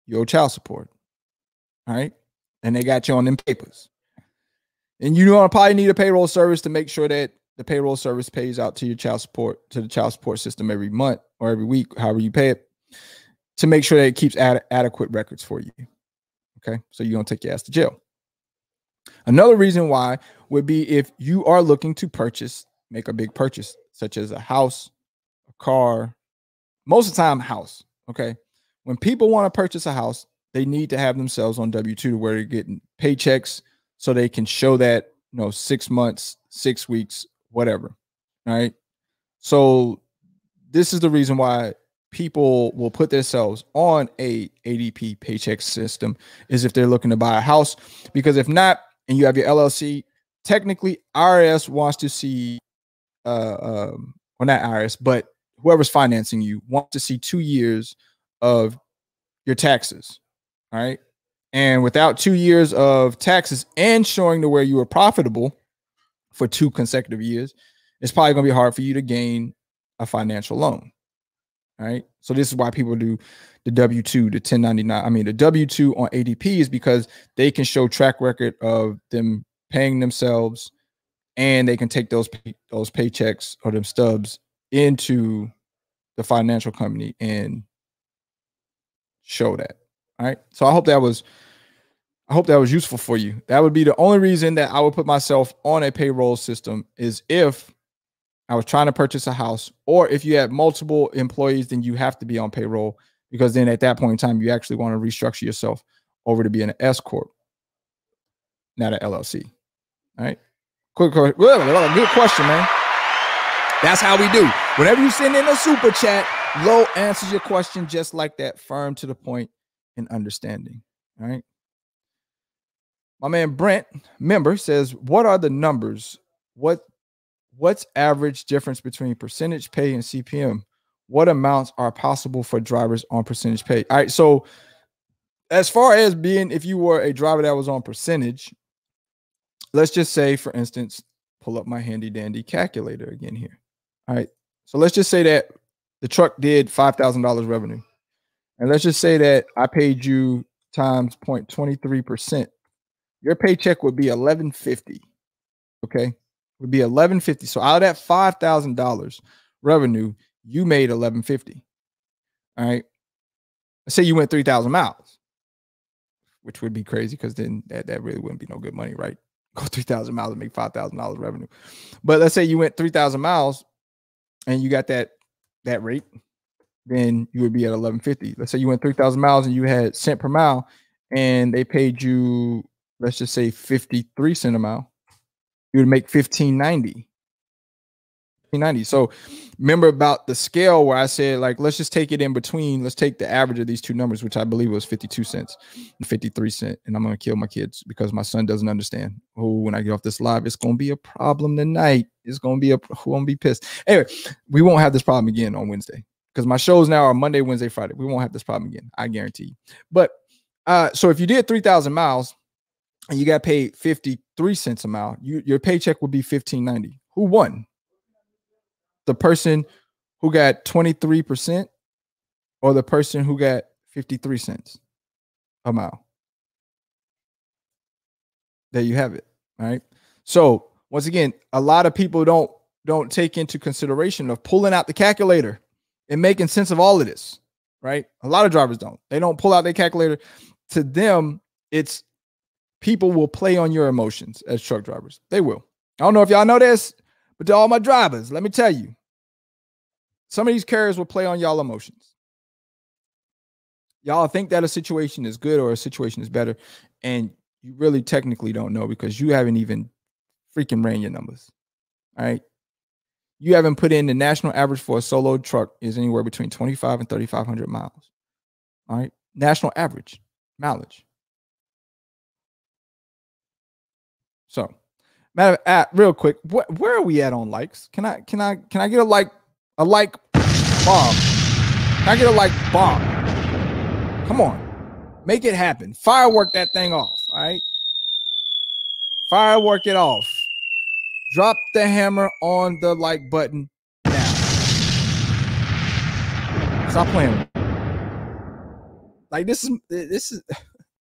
You owe child support. All right. And they got you on them papers. And you don't probably need a payroll service to make sure that the payroll service pays out to your child support, to the child support system every month or every week, however you pay it, to make sure that it keeps adequate records for you. Okay. So you don't take your ass to jail. Another reason why would be if you are looking to make a big purchase, such as a house, a car, most of the time house. Okay. When people want to purchase a house, they need to have themselves on W-2 where they're getting paychecks so they can show that, 6 months, 6 weeks, whatever. All right. So this is the reason why people will put themselves on a ADP paycheck system, is if they're looking to buy a house, because if not, and you have your LLC, technically IRS wants to see, or not IRS, but whoever's financing you wants to see 2 years of your taxes. All right. And without 2 years of taxes and showing to where you were profitable for 2 consecutive years, it's probably going to be hard for you to gain a financial loan. All right. So this is why people do the W-2, the 1099. I mean, the W-2 on ADP is because they can show track record of them paying themselves, and they can take those paychecks or them stubs into the financial company and show that. All right. So I hope that was useful for you. That would be the only reason that I would put myself on a payroll system, is if I was trying to purchase a house, or if you have multiple employees, then you have to be on payroll, because then at that point in time, you actually want to restructure yourself over to being an S corp, not an LLC. All right. Good question, man. That's how we do. Whenever you send in a super chat, Lo answers your question just like that, firm, to the point, and understanding. All right. My man Brent, member, says, what are the numbers? What's average difference between percentage pay and CPM? What amounts are possible for drivers on percentage pay? All right. So as far as being, if you were a driver that was on percentage, let's just say, for instance, pull up my handy dandy calculator again here. All right. So let's just say that the truck did $5,000 revenue. And let's just say that I paid you times 0.23%. Your paycheck would be $1,150. Okay. Would be $1,150. So out of that $5,000 revenue, you made $1,150. All right. Let's say you went 3,000 miles, which would be crazy, because then that really wouldn't be no good money, right? Go 3,000 miles and make $5,000 revenue. But let's say you went 3,000 miles and you got that rate, then you would be at $1,150. Let's say you went 3,000 miles and you had cent per mile, and they paid you, let's just say 53 cents a mile. You would make $1,590. So remember about the scale where I said, like, let's just take it in between. Let's take the average of these two numbers, which I believe was 52 cents and 53 cents. And I'm going to kill my kids because my son doesn't understand. Oh, when I get off this live, it's going to be a problem tonight. It's going to be who won't be pissed. Anyway, we won't have this problem again on Wednesday, because my shows now are Monday, Wednesday, Friday. We won't have this problem again. I guarantee you. But so if you did 3,000 miles and you got paid 53 cents a mile, your paycheck would be $1,590. Who won? The person who got 23%, or the person who got 53 cents a mile? There you have it. All right. So once again, a lot of people don't take into consideration of pulling out the calculator and making sense of all of this, right? A lot of drivers don't. They don't pull out their calculator. To them, it's people will play on your emotions as truck drivers. They will. I don't know if y'all know this, but to all my drivers, let me tell you, some of these carriers will play on y'all emotions. Y'all think that a situation is good or a situation is better, and you really technically don't know, because you haven't even freaking ran your numbers. All right. You haven't put in the national average for a solo truck is anywhere between 25 and 3,500 miles. All right. National average mileage. So, real quick, where are we at on likes? Can I get a like bomb? Can I get a like bomb? Come on, make it happen. Firework that thing off. All right, firework it off. Drop the hammer on the like button now. Stop playing. Like this is.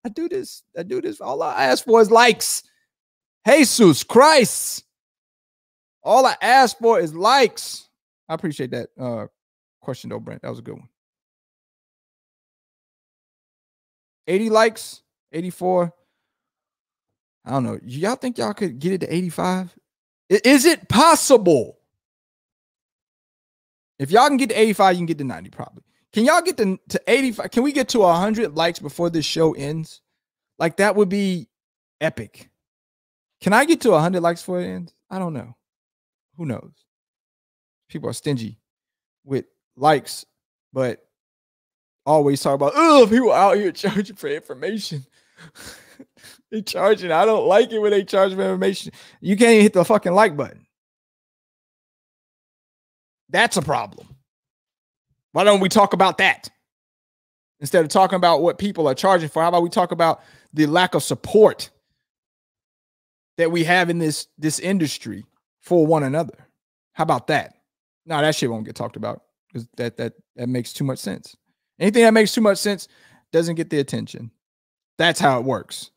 I do this. All I ask for is likes. Jesus Christ. All I ask for is likes. I appreciate that question though, Brent. That was a good one. 80 likes, 84. I don't know. Y'all think y'all could get it to 85? Is it possible? If y'all can get to 85, you can get to 90 probably. Can y'all get to 85? Can we get to 100 likes before this show ends? Like, that would be epic. Can I get to 100 likes before it ends? I don't know. Who knows? People are stingy with likes, but always talk about, oh, people out here charging for information. They charging. I don't like it when they charge for information. You can't even hit the fucking like button. That's a problem. Why don't we talk about that? Instead of talking about what people are charging for, how about we talk about the lack of support that we have in this industry for one another? How about that? No, that shit won't get talked about because that makes too much sense. Anything that makes too much sense doesn't get the attention. That's how it works.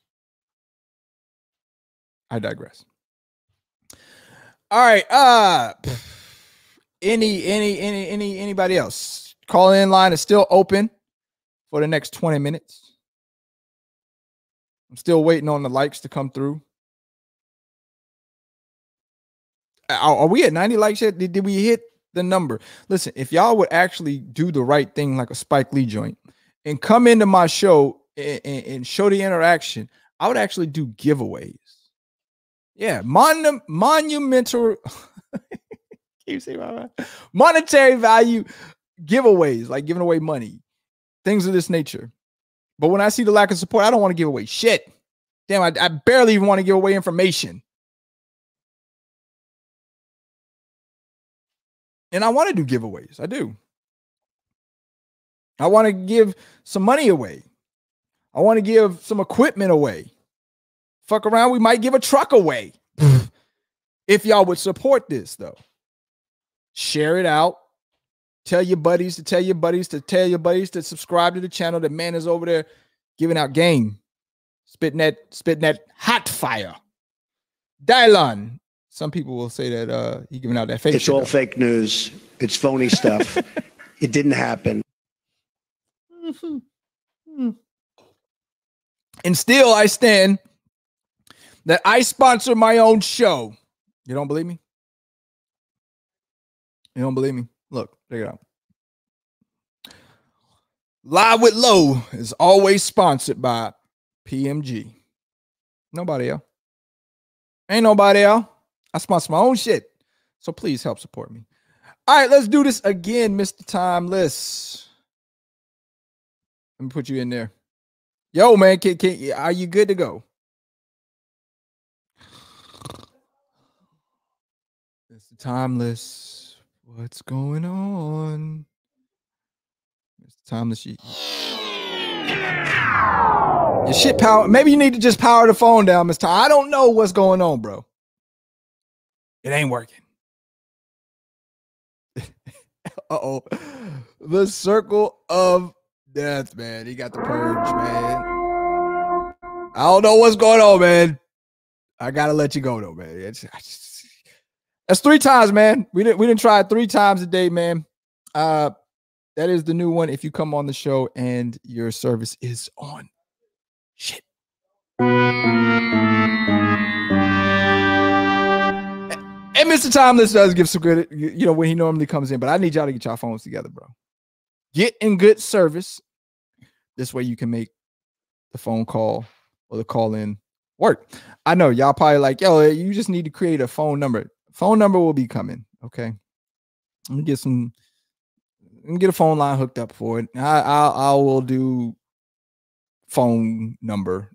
I digress. All right. Anybody else? Call in line is still open for the next 20 minutes. I'm still waiting on the likes to come through. Are we at 90 likes yet? Did we hit the number? Listen, if y'all would actually do the right thing like a Spike Lee joint and come into my show and show the interaction, I would actually do giveaways. Yeah, monumental monetary value giveaways, like giving away money, things of this nature. But when I see the lack of support, I don't want to give away shit. Damn, I barely even want to give away information. And I want to do giveaways. I do. I want to give some money away. I want to give some equipment away. Fuck around, we might give a truck away. If y'all would support this, though. Share it out. Tell your buddies to tell your buddies to tell your buddies to subscribe to the channel. The man is over there giving out game. Spitting that hot fire. Dylan. Some people will say that he giving out that fake It's shit, all though. fake news. It's phony stuff. It didn't happen. And still I stand that I sponsor my own show. You don't believe me? You don't believe me? Look, check it out. Live with Lo is always sponsored by PMG. Nobody else. Ain't nobody else. I sponsor my own shit. So please help support me. All right, let's do this again, Mr. Timeless. Let me put you in there. Yo, man, are you good to go? Mr. Timeless, what's going on? Mr. Timeless, your shit power. Maybe you need to just power the phone down, Mr. I don't know what's going on, bro. It ain't working. Uh-oh. The circle of death, man. He got the purge, man. I don't know what's going on, man. I gotta let you go, though, man. That's 3 times, man. We didn't try it 3 times a day, man. That is the new one. If you come on the show and your service is on shit. And Mr. Timeless does give some good, when he normally comes in, but I need y'all to get y'all phones together, bro. Get in good service. This way you can make the phone call or the call in work. I know y'all probably like, yo, you just need to create a phone number. Phone number will be coming. Okay. Let me get a phone line hooked up for it. I will do phone number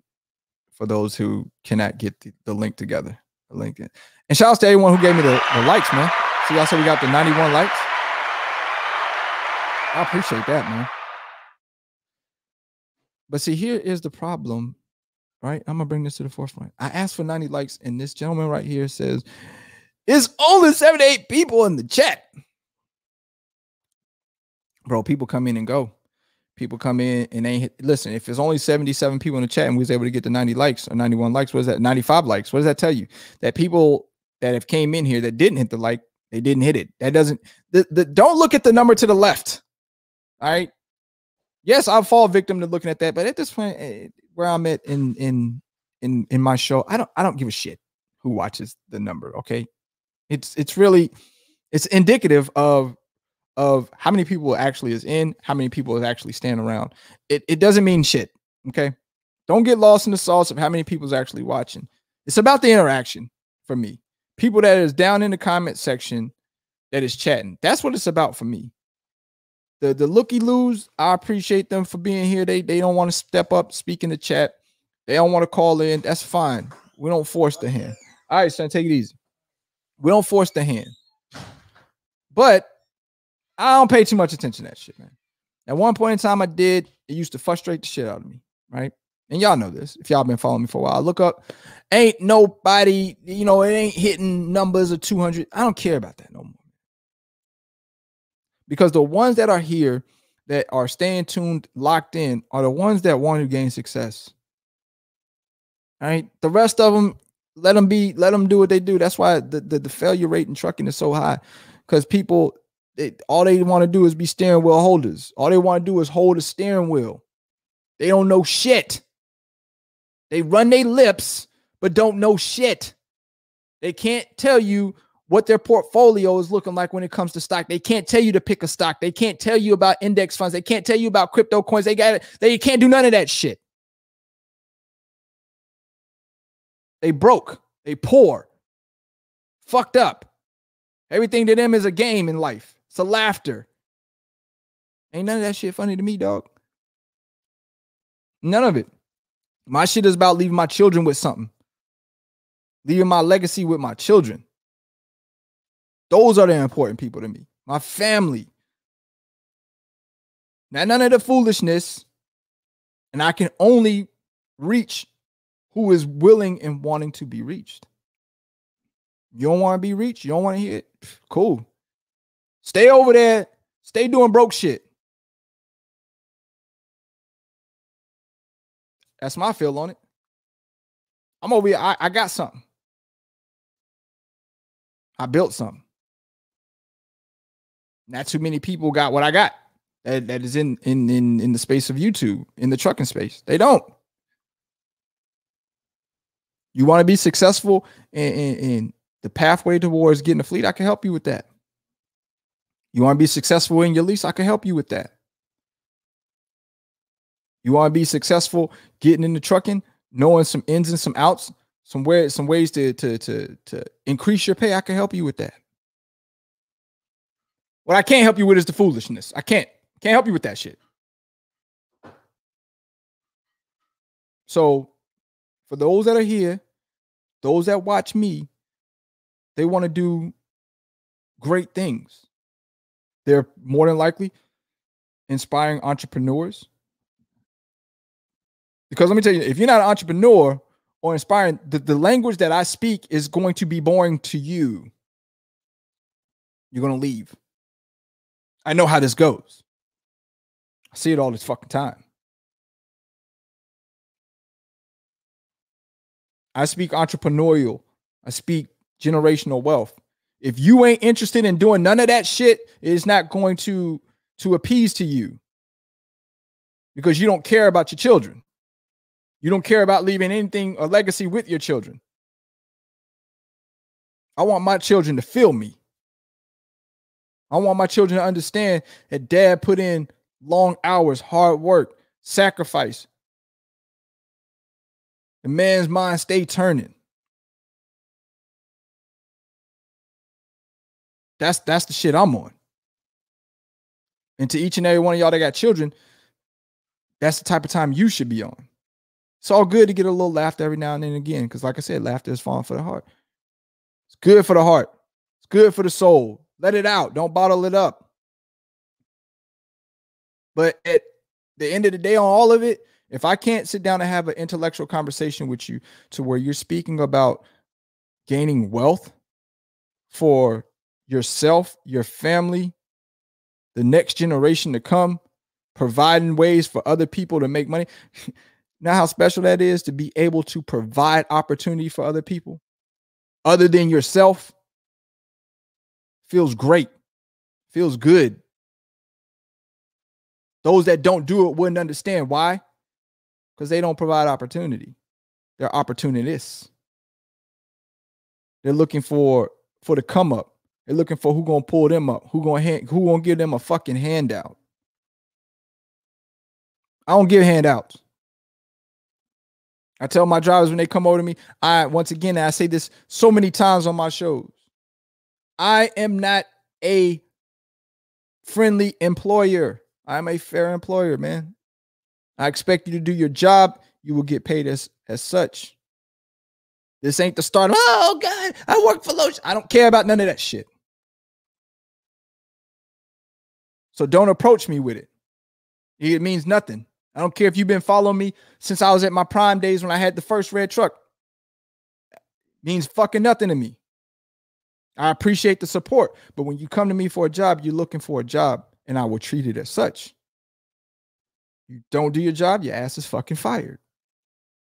for those who cannot get the link together. The link. And shout out to everyone who gave me the likes, man. See, y'all said we got the 91 likes. I appreciate that, man. But see, here is the problem, right? I'm going to bring this to the forefront. I asked for 90 likes, and this gentleman right here says, it's only 78 people in the chat. Bro, people come in and go. People come in and they listen. If it's only 77 people in the chat and we was able to get the 90 likes or 91 likes, what is that? 95 likes. What does that tell you? That people that have came in here that didn't hit the like, they didn't hit it. That doesn't. Don't look at the number to the left. All right. Yes, I'll fall victim to looking at that, but at this point, where I'm at in my show, I don't give a shit who watches the number. Okay, it's indicative of how many people actually is in, how many people is actually standing around. It doesn't mean shit. Okay. Don't get lost in the sauce of how many people is actually watching. It's about the interaction for me. People that is down in the comment section that is chatting. That's what it's about for me. The looky-loos, I appreciate them for being here. They don't want to step up, speak in the chat. They don't want to call in. That's fine. We don't force the hand. All right, son, take it easy. We don't force the hand. But I don't pay too much attention to that shit, man. At one point in time, I did. It used to frustrate the shit out of me, right? And y'all know this. If y'all been following me for a while, look up. Ain't nobody, it ain't hitting numbers of 200. I don't care about that no more. Because the ones that are here that are staying tuned, locked in, are the ones that want to gain success. All right. The rest of them, let them do what they do. That's why the failure rate in trucking is so high. Because people, all they want to do is be steering wheel holders. All they want to do is hold a steering wheel. They don't know shit. They run their lips, but don't know shit. They can't tell you what their portfolio is looking like when it comes to stock. They can't tell you to pick a stock. They can't tell you about index funds. They can't tell you about crypto coins. They can't do none of that shit. They broke. They poor. Fucked up. Everything to them is a game in life. It's a laughter. Ain't none of that shit funny to me, dog. None of it. My shit is about leaving my children with something. Leaving my legacy with my children. Those are the important people to me. My family. Not none of the foolishness. And I can only reach who is willing and wanting to be reached. You don't want to be reached? You don't want to hear it? Cool. Stay over there. Stay doing broke shit. That's my feel on it. I'm over here. I got something. I built something. Not too many people got what I got. That is in the space of YouTube, in the trucking space. They don't. You want to be successful in the pathway towards getting a fleet? I can help you with that. You want to be successful in your lease? I can help you with that. You want to be successful getting into trucking, knowing some ins and some outs, some ways to increase your pay? I can help you with that. What I can't help you with is the foolishness. I can't help you with that shit. So for those that are here, those that watch me, they want to do great things. They're more than likely inspiring entrepreneurs. Because let me tell you, if you're not an entrepreneur or inspiring, the language that I speak is going to be boring to you. You're going to leave. I know how this goes. I see it all this fucking time. I speak entrepreneurial. I speak generational wealth. If you ain't interested in doing none of that shit, it's not going to appease to you. Because you don't care about your children. You don't care about leaving anything, a legacy with your children. I want my children to feel me. I want my children to understand that dad put in long hours, hard work, sacrifice. The man's mind stay turning. That's the shit I'm on. And to each and every one of y'all that got children, that's the type of time you should be on. It's all good to get a little laughter every now and then again, because like I said, laughter is fun for the heart. It's good for the heart. It's good for the soul. Let it out. Don't bottle it up. But at the end of the day, on all of it, if I can't sit down and have an intellectual conversation with you to where you're speaking about gaining wealth for yourself, your family, the next generation to come, providing ways for other people to make money. Know how special that is to be able to provide opportunity for other people other than yourself? Feels great. Feels good. Those that don't do it wouldn't understand. Why? Because they don't provide opportunity. They're opportunists. They're looking for the come up. They're looking for who gonna pull them up, who gonna give them a fucking handout. I don't give handouts. I tell my drivers when they come over to me, once again, I say this so many times on my shows, I am not a friendly employer. I'm a fair employer, man. I expect you to do your job. You will get paid as such. This ain't the start of, oh, God, I work for LoShawn. I don't care about none of that shit. So don't approach me with it. It means nothing. I don't care if you've been following me since I was at my prime days when I had the first red truck. It means fucking nothing to me. I appreciate the support, but when you come to me for a job, you're looking for a job, and I will treat it as such. You don't do your job, your ass is fucking fired.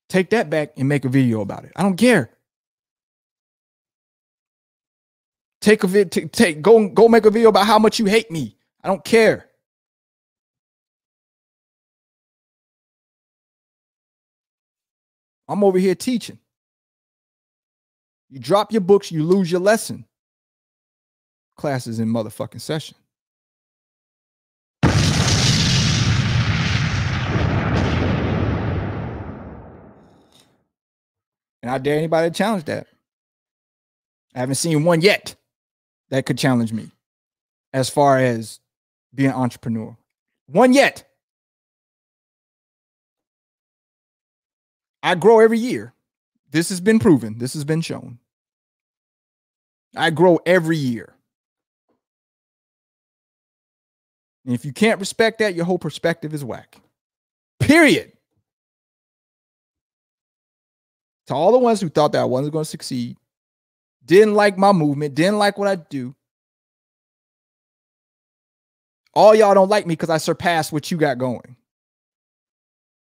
Take that back and make a video about it. I don't care. Go make a video about how much you hate me. I don't care. I'm over here teaching. You drop your books, you lose your lesson. Class is in motherfucking session. And I dare anybody to challenge that. I haven't seen one yet that could challenge me as far as being an entrepreneur. One yet. I grow every year. This has been proven. This has been shown. I grow every year. And if you can't respect that, your whole perspective is whack. Period. To all the ones who thought that I wasn't going to succeed, didn't like my movement, didn't like what I do. All y'all don't like me because I surpassed what you got going.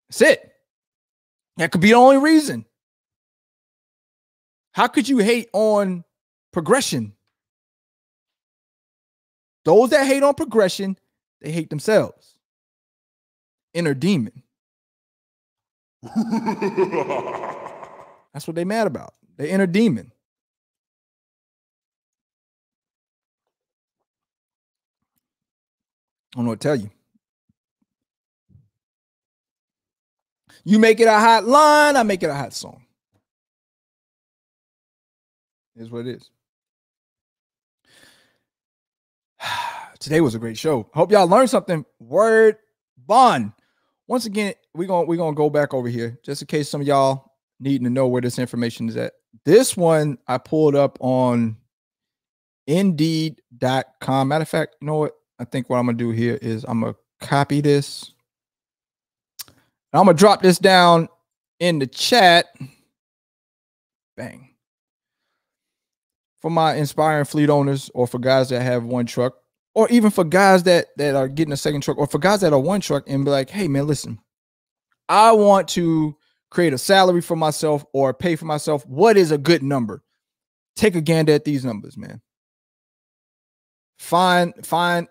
That's it. That could be the only reason. How could you hate on progression? Those that hate on progression, they hate themselves. Inner demon. That's what they mad about. They inner demon. I don't know what to tell you. You make it a hot line, I make it a hot song. Is what it is. Today was a great show. Hope y'all learned something. Word bond. Once again, we're gonna go back over here just in case some of y'all needing to know where this information is at. This one I pulled up on Indeed.com. Matter of fact, you know what? I think what I'm gonna do here is I'm gonna copy this. I'm gonna drop this down in the chat. Bang. For my inspiring fleet owners, or for guys that have one truck, or even for guys that are getting a second truck, or for guys that are one truck and be like, hey man, listen, I want to create a salary for myself or pay for myself. What is a good number? Take a gander at these numbers, man. Find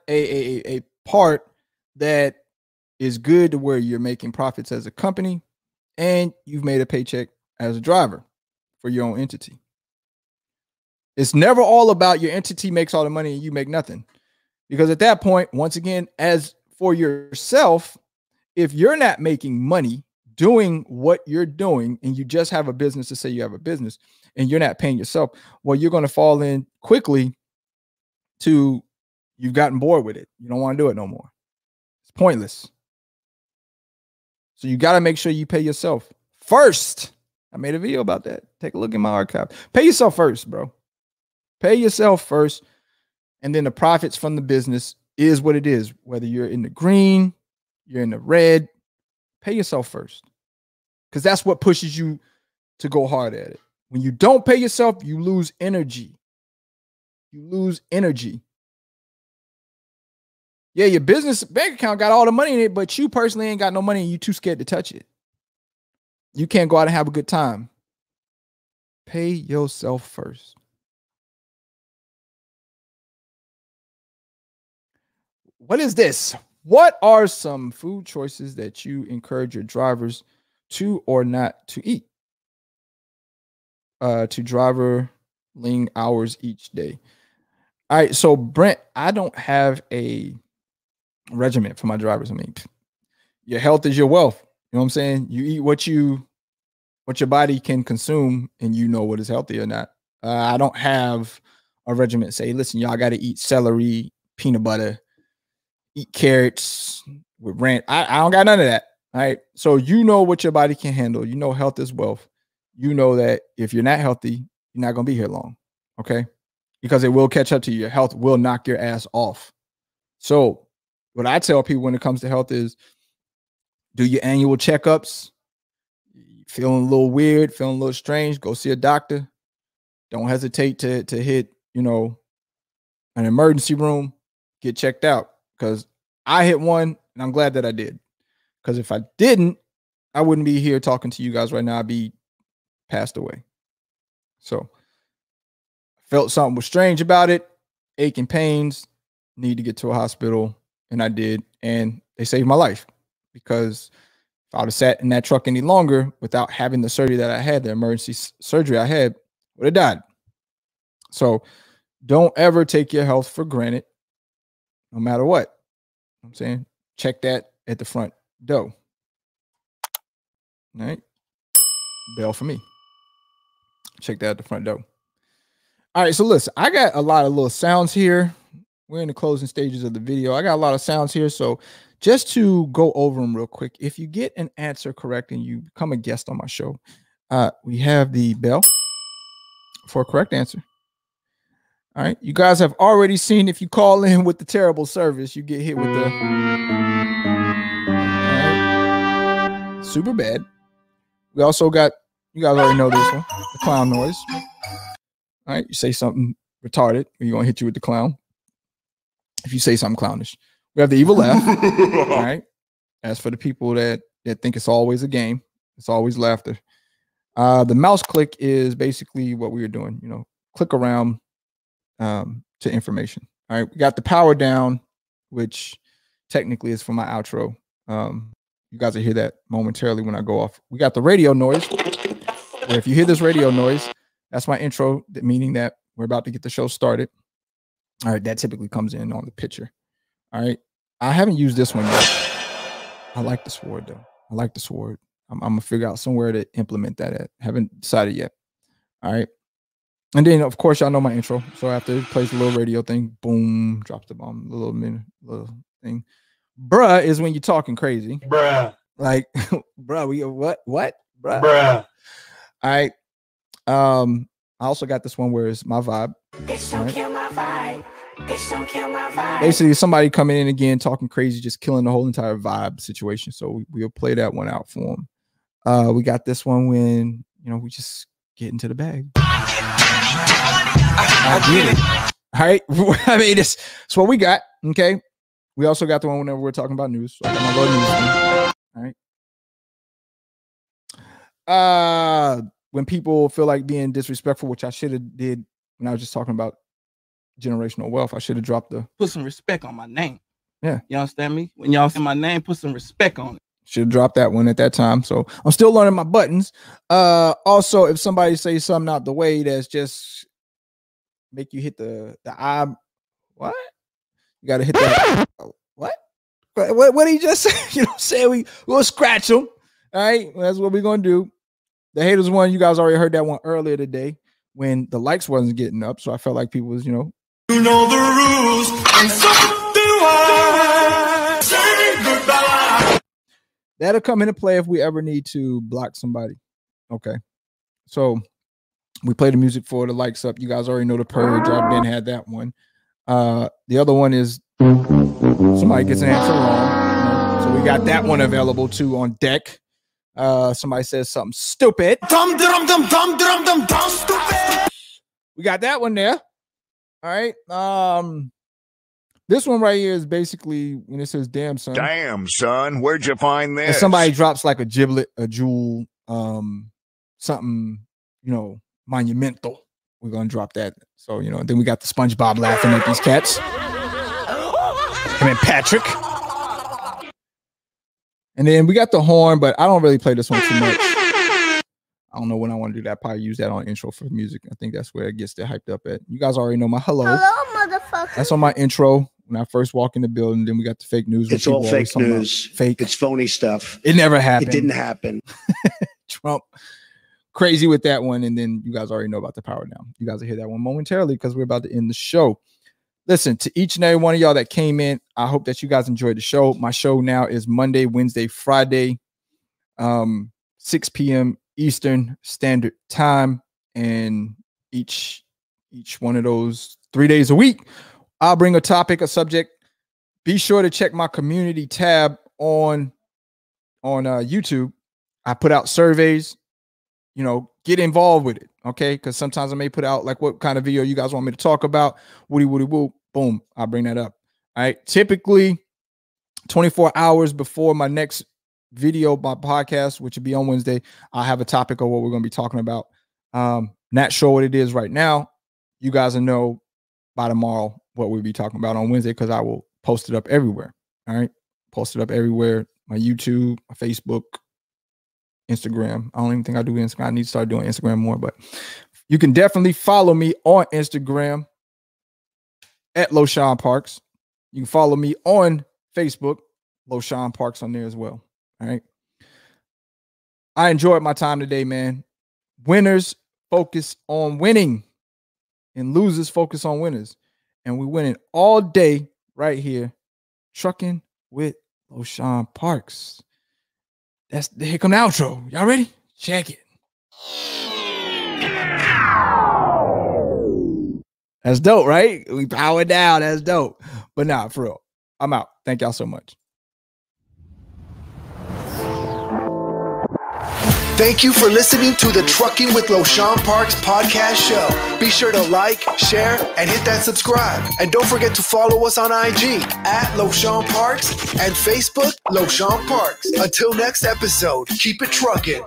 a part that is good to where you're making profits as a company and you've made a paycheck as a driver for your own entity. It's never all about your entity makes all the money and you make nothing. Because at that point, once again, as for yourself, if you're not making money doing what you're doing and you just have a business to say you have a business and you're not paying yourself, well, you're going to fall in quickly to you've gotten bored with it. You don't want to do it no more. It's pointless. So you got to make sure you pay yourself first. I made a video about that. Take a look at my archive. Pay yourself first, bro. Pay yourself first. And then the profits from the business is what it is. Whether you're in the green, you're in the red, pay yourself first. Because that's what pushes you to go hard at it. When you don't pay yourself, you lose energy. You lose energy. Yeah, your business bank account got all the money in it, but you personally ain't got no money and you too scared to touch it. You can't go out and have a good time. Pay yourself first. What is this? What are some food choices that you encourage your drivers to or not to eat? To driverling hours each day. All right, so Brent, I don't have a regimen for my drivers. I mean, your health is your wealth. You know what I'm saying? You eat what your body can consume, and you know what is healthy or not. I don't have a regimen. Say, listen, y'all got to eat celery, peanut butter, eat carrots with ranch. I don't got none of that. All right. So you know what your body can handle. You know health is wealth. You know that if you're not healthy, you're not going to be here long. Okay. Because it will catch up to you. Your health will knock your ass off. So what I tell people when it comes to health is do your annual checkups. Feeling a little weird, feeling a little strange, go see a doctor. Don't hesitate to hit, an emergency room, get checked out. Because I hit one, and I'm glad that I did. Because if I didn't, I wouldn't be here talking to you guys right now. I'd be passed away. So I felt something was strange about it, aching pains, need to get to a hospital, and I did. And they saved my life because if I would have sat in that truck any longer without having the surgery that I had, the emergency surgery I had, would have died. So don't ever take your health for granted, no matter what. I'm saying, check that at the front door. All right. Bell for me. Check that at the front door. All right. So listen, I got a lot of little sounds here. We're in the closing stages of the video. I got a lot of sounds here. So just to go over them real quick, if you get an answer correct and you become a guest on my show, we have the bell for a correct answer. All right. You guys have already seen if you call in with the terrible service, you get hit with the super bad. We also got, you guys already know this one, the clown noise. All right. You say something retarded, we're going to hit you with the clown. If you say something clownish. We have the evil laugh. All right. As for the people that think it's always a game, it's always laughter. The mouse click is basically what we were doing, click around to information. All right. We got the power down, which technically is for my outro. You guys will hear that momentarily when I go off. We got the radio noise. If you hear this radio noise, that's my intro, meaning that we're about to get the show started. All right. That typically comes in on the picture. All right. I haven't used this one yet. I like the sword, though. I like the sword. I'm going to figure out somewhere to implement that at. Haven't decided yet. All right. And then, of course, y'all know my intro. So after it plays the little radio thing, boom, drops the bomb, the little thing. Bruh is when you're talking crazy. Bruh. Like, bruh, what? Bruh. Bruh. All right. I also got this one where it's my vibe. Bitch, don't kill my vibe. Bitch, don't kill my vibe. Basically, somebody coming in again, talking crazy, just killing the whole entire vibe situation. So we'll play that one out for them. We got this one when, we just get into the bag. I get it. All right. I mean, it's what we got. Okay. We also got the one whenever we're talking about news. So I got my little news thing. All right. When people feel like being disrespectful, which I should have did when I was just talking about generational wealth, I should have dropped put some respect on my name. Yeah. You understand me? When y'all say my name, put some respect on it. Should have dropped that one at that time. So I'm still learning my buttons. Also, if somebody says something out the way that's just make you hit the eye, what? You got to hit that. What did he just say? You know what I'm saying? We'll scratch them. All right. Well, that's what we're going to do. The haters one, you guys already heard that one earlier today when the likes wasn't getting up. So I felt like people was, You know the rules, and so do I. Say goodbye. That'll come into play if we ever need to block somebody. Okay. So we play the music for the likes up. You guys already know the purge. I've been had that one. The other one is somebody gets an answer wrong. So we got that one available too on deck. Somebody says something stupid. Stupid. We got that one there. All right. This one right here is basically when it says "damn son." Damn son, where'd you find this? And somebody drops like a giblet, a jewel, something, monumental. We're gonna drop that. So then we got the SpongeBob laughing at these cats. Him and Patrick. And then we got the horn, but I don't really play this one too much. I don't know when I want to do that. I'll probably use that on intro for music. I think that's where it gets hyped up at. You guys already know my hello. Hello, motherfucker. That's on my intro when I first walk in the building. Then we got the fake news. It's all fake news. Fake. It's phony stuff. It never happened. It didn't happen. Trump crazy with that one. And then you guys already know about the power down. You guys will hear that one momentarily because we're about to end the show. Listen, to each and every one of y'all that came in, I hope that you guys enjoyed the show. My show now is Monday, Wednesday, Friday, 6 p.m. Eastern Standard Time. And each one of those 3 days a week, I'll bring a topic, a subject, Be sure to check my community tab on YouTube. I put out surveys. You know, get involved with it, okay? Because sometimes I may put out like what kind of video you guys want me to talk about. Woody woo. Boom, I'll bring that up. All right. Typically, 24 hours before my next video, my podcast, which will be on Wednesday, I have a topic of what we're going to be talking about. Not sure what it is right now. You guys will know by tomorrow what we'll be talking about on Wednesday, because I will post it up everywhere. All right. Post it up everywhere. My YouTube, my Facebook, Instagram. I don't even think I do Instagram. I need to start doing Instagram more, but you can definitely follow me on Instagram at LoShawn Parks. You can follow me on Facebook, LoShawn Parks on there as well. All right. I enjoyed my time today, man. Winners focus on winning and losers focus on winners. And we're winning all day right here, trucking with LoShawn Parks. Here come the outro. Y'all ready? Check it. That's dope, right? We power down. That's dope. But nah, for real. I'm out. Thank y'all so much. Thank you for listening to the Trucking with LoShawn Parks Podcast Show. Be sure to like, share, and hit that subscribe. And don't forget to follow us on IG at LoShawn Parks and Facebook LoShawn Parks. Until next episode, keep it trucking.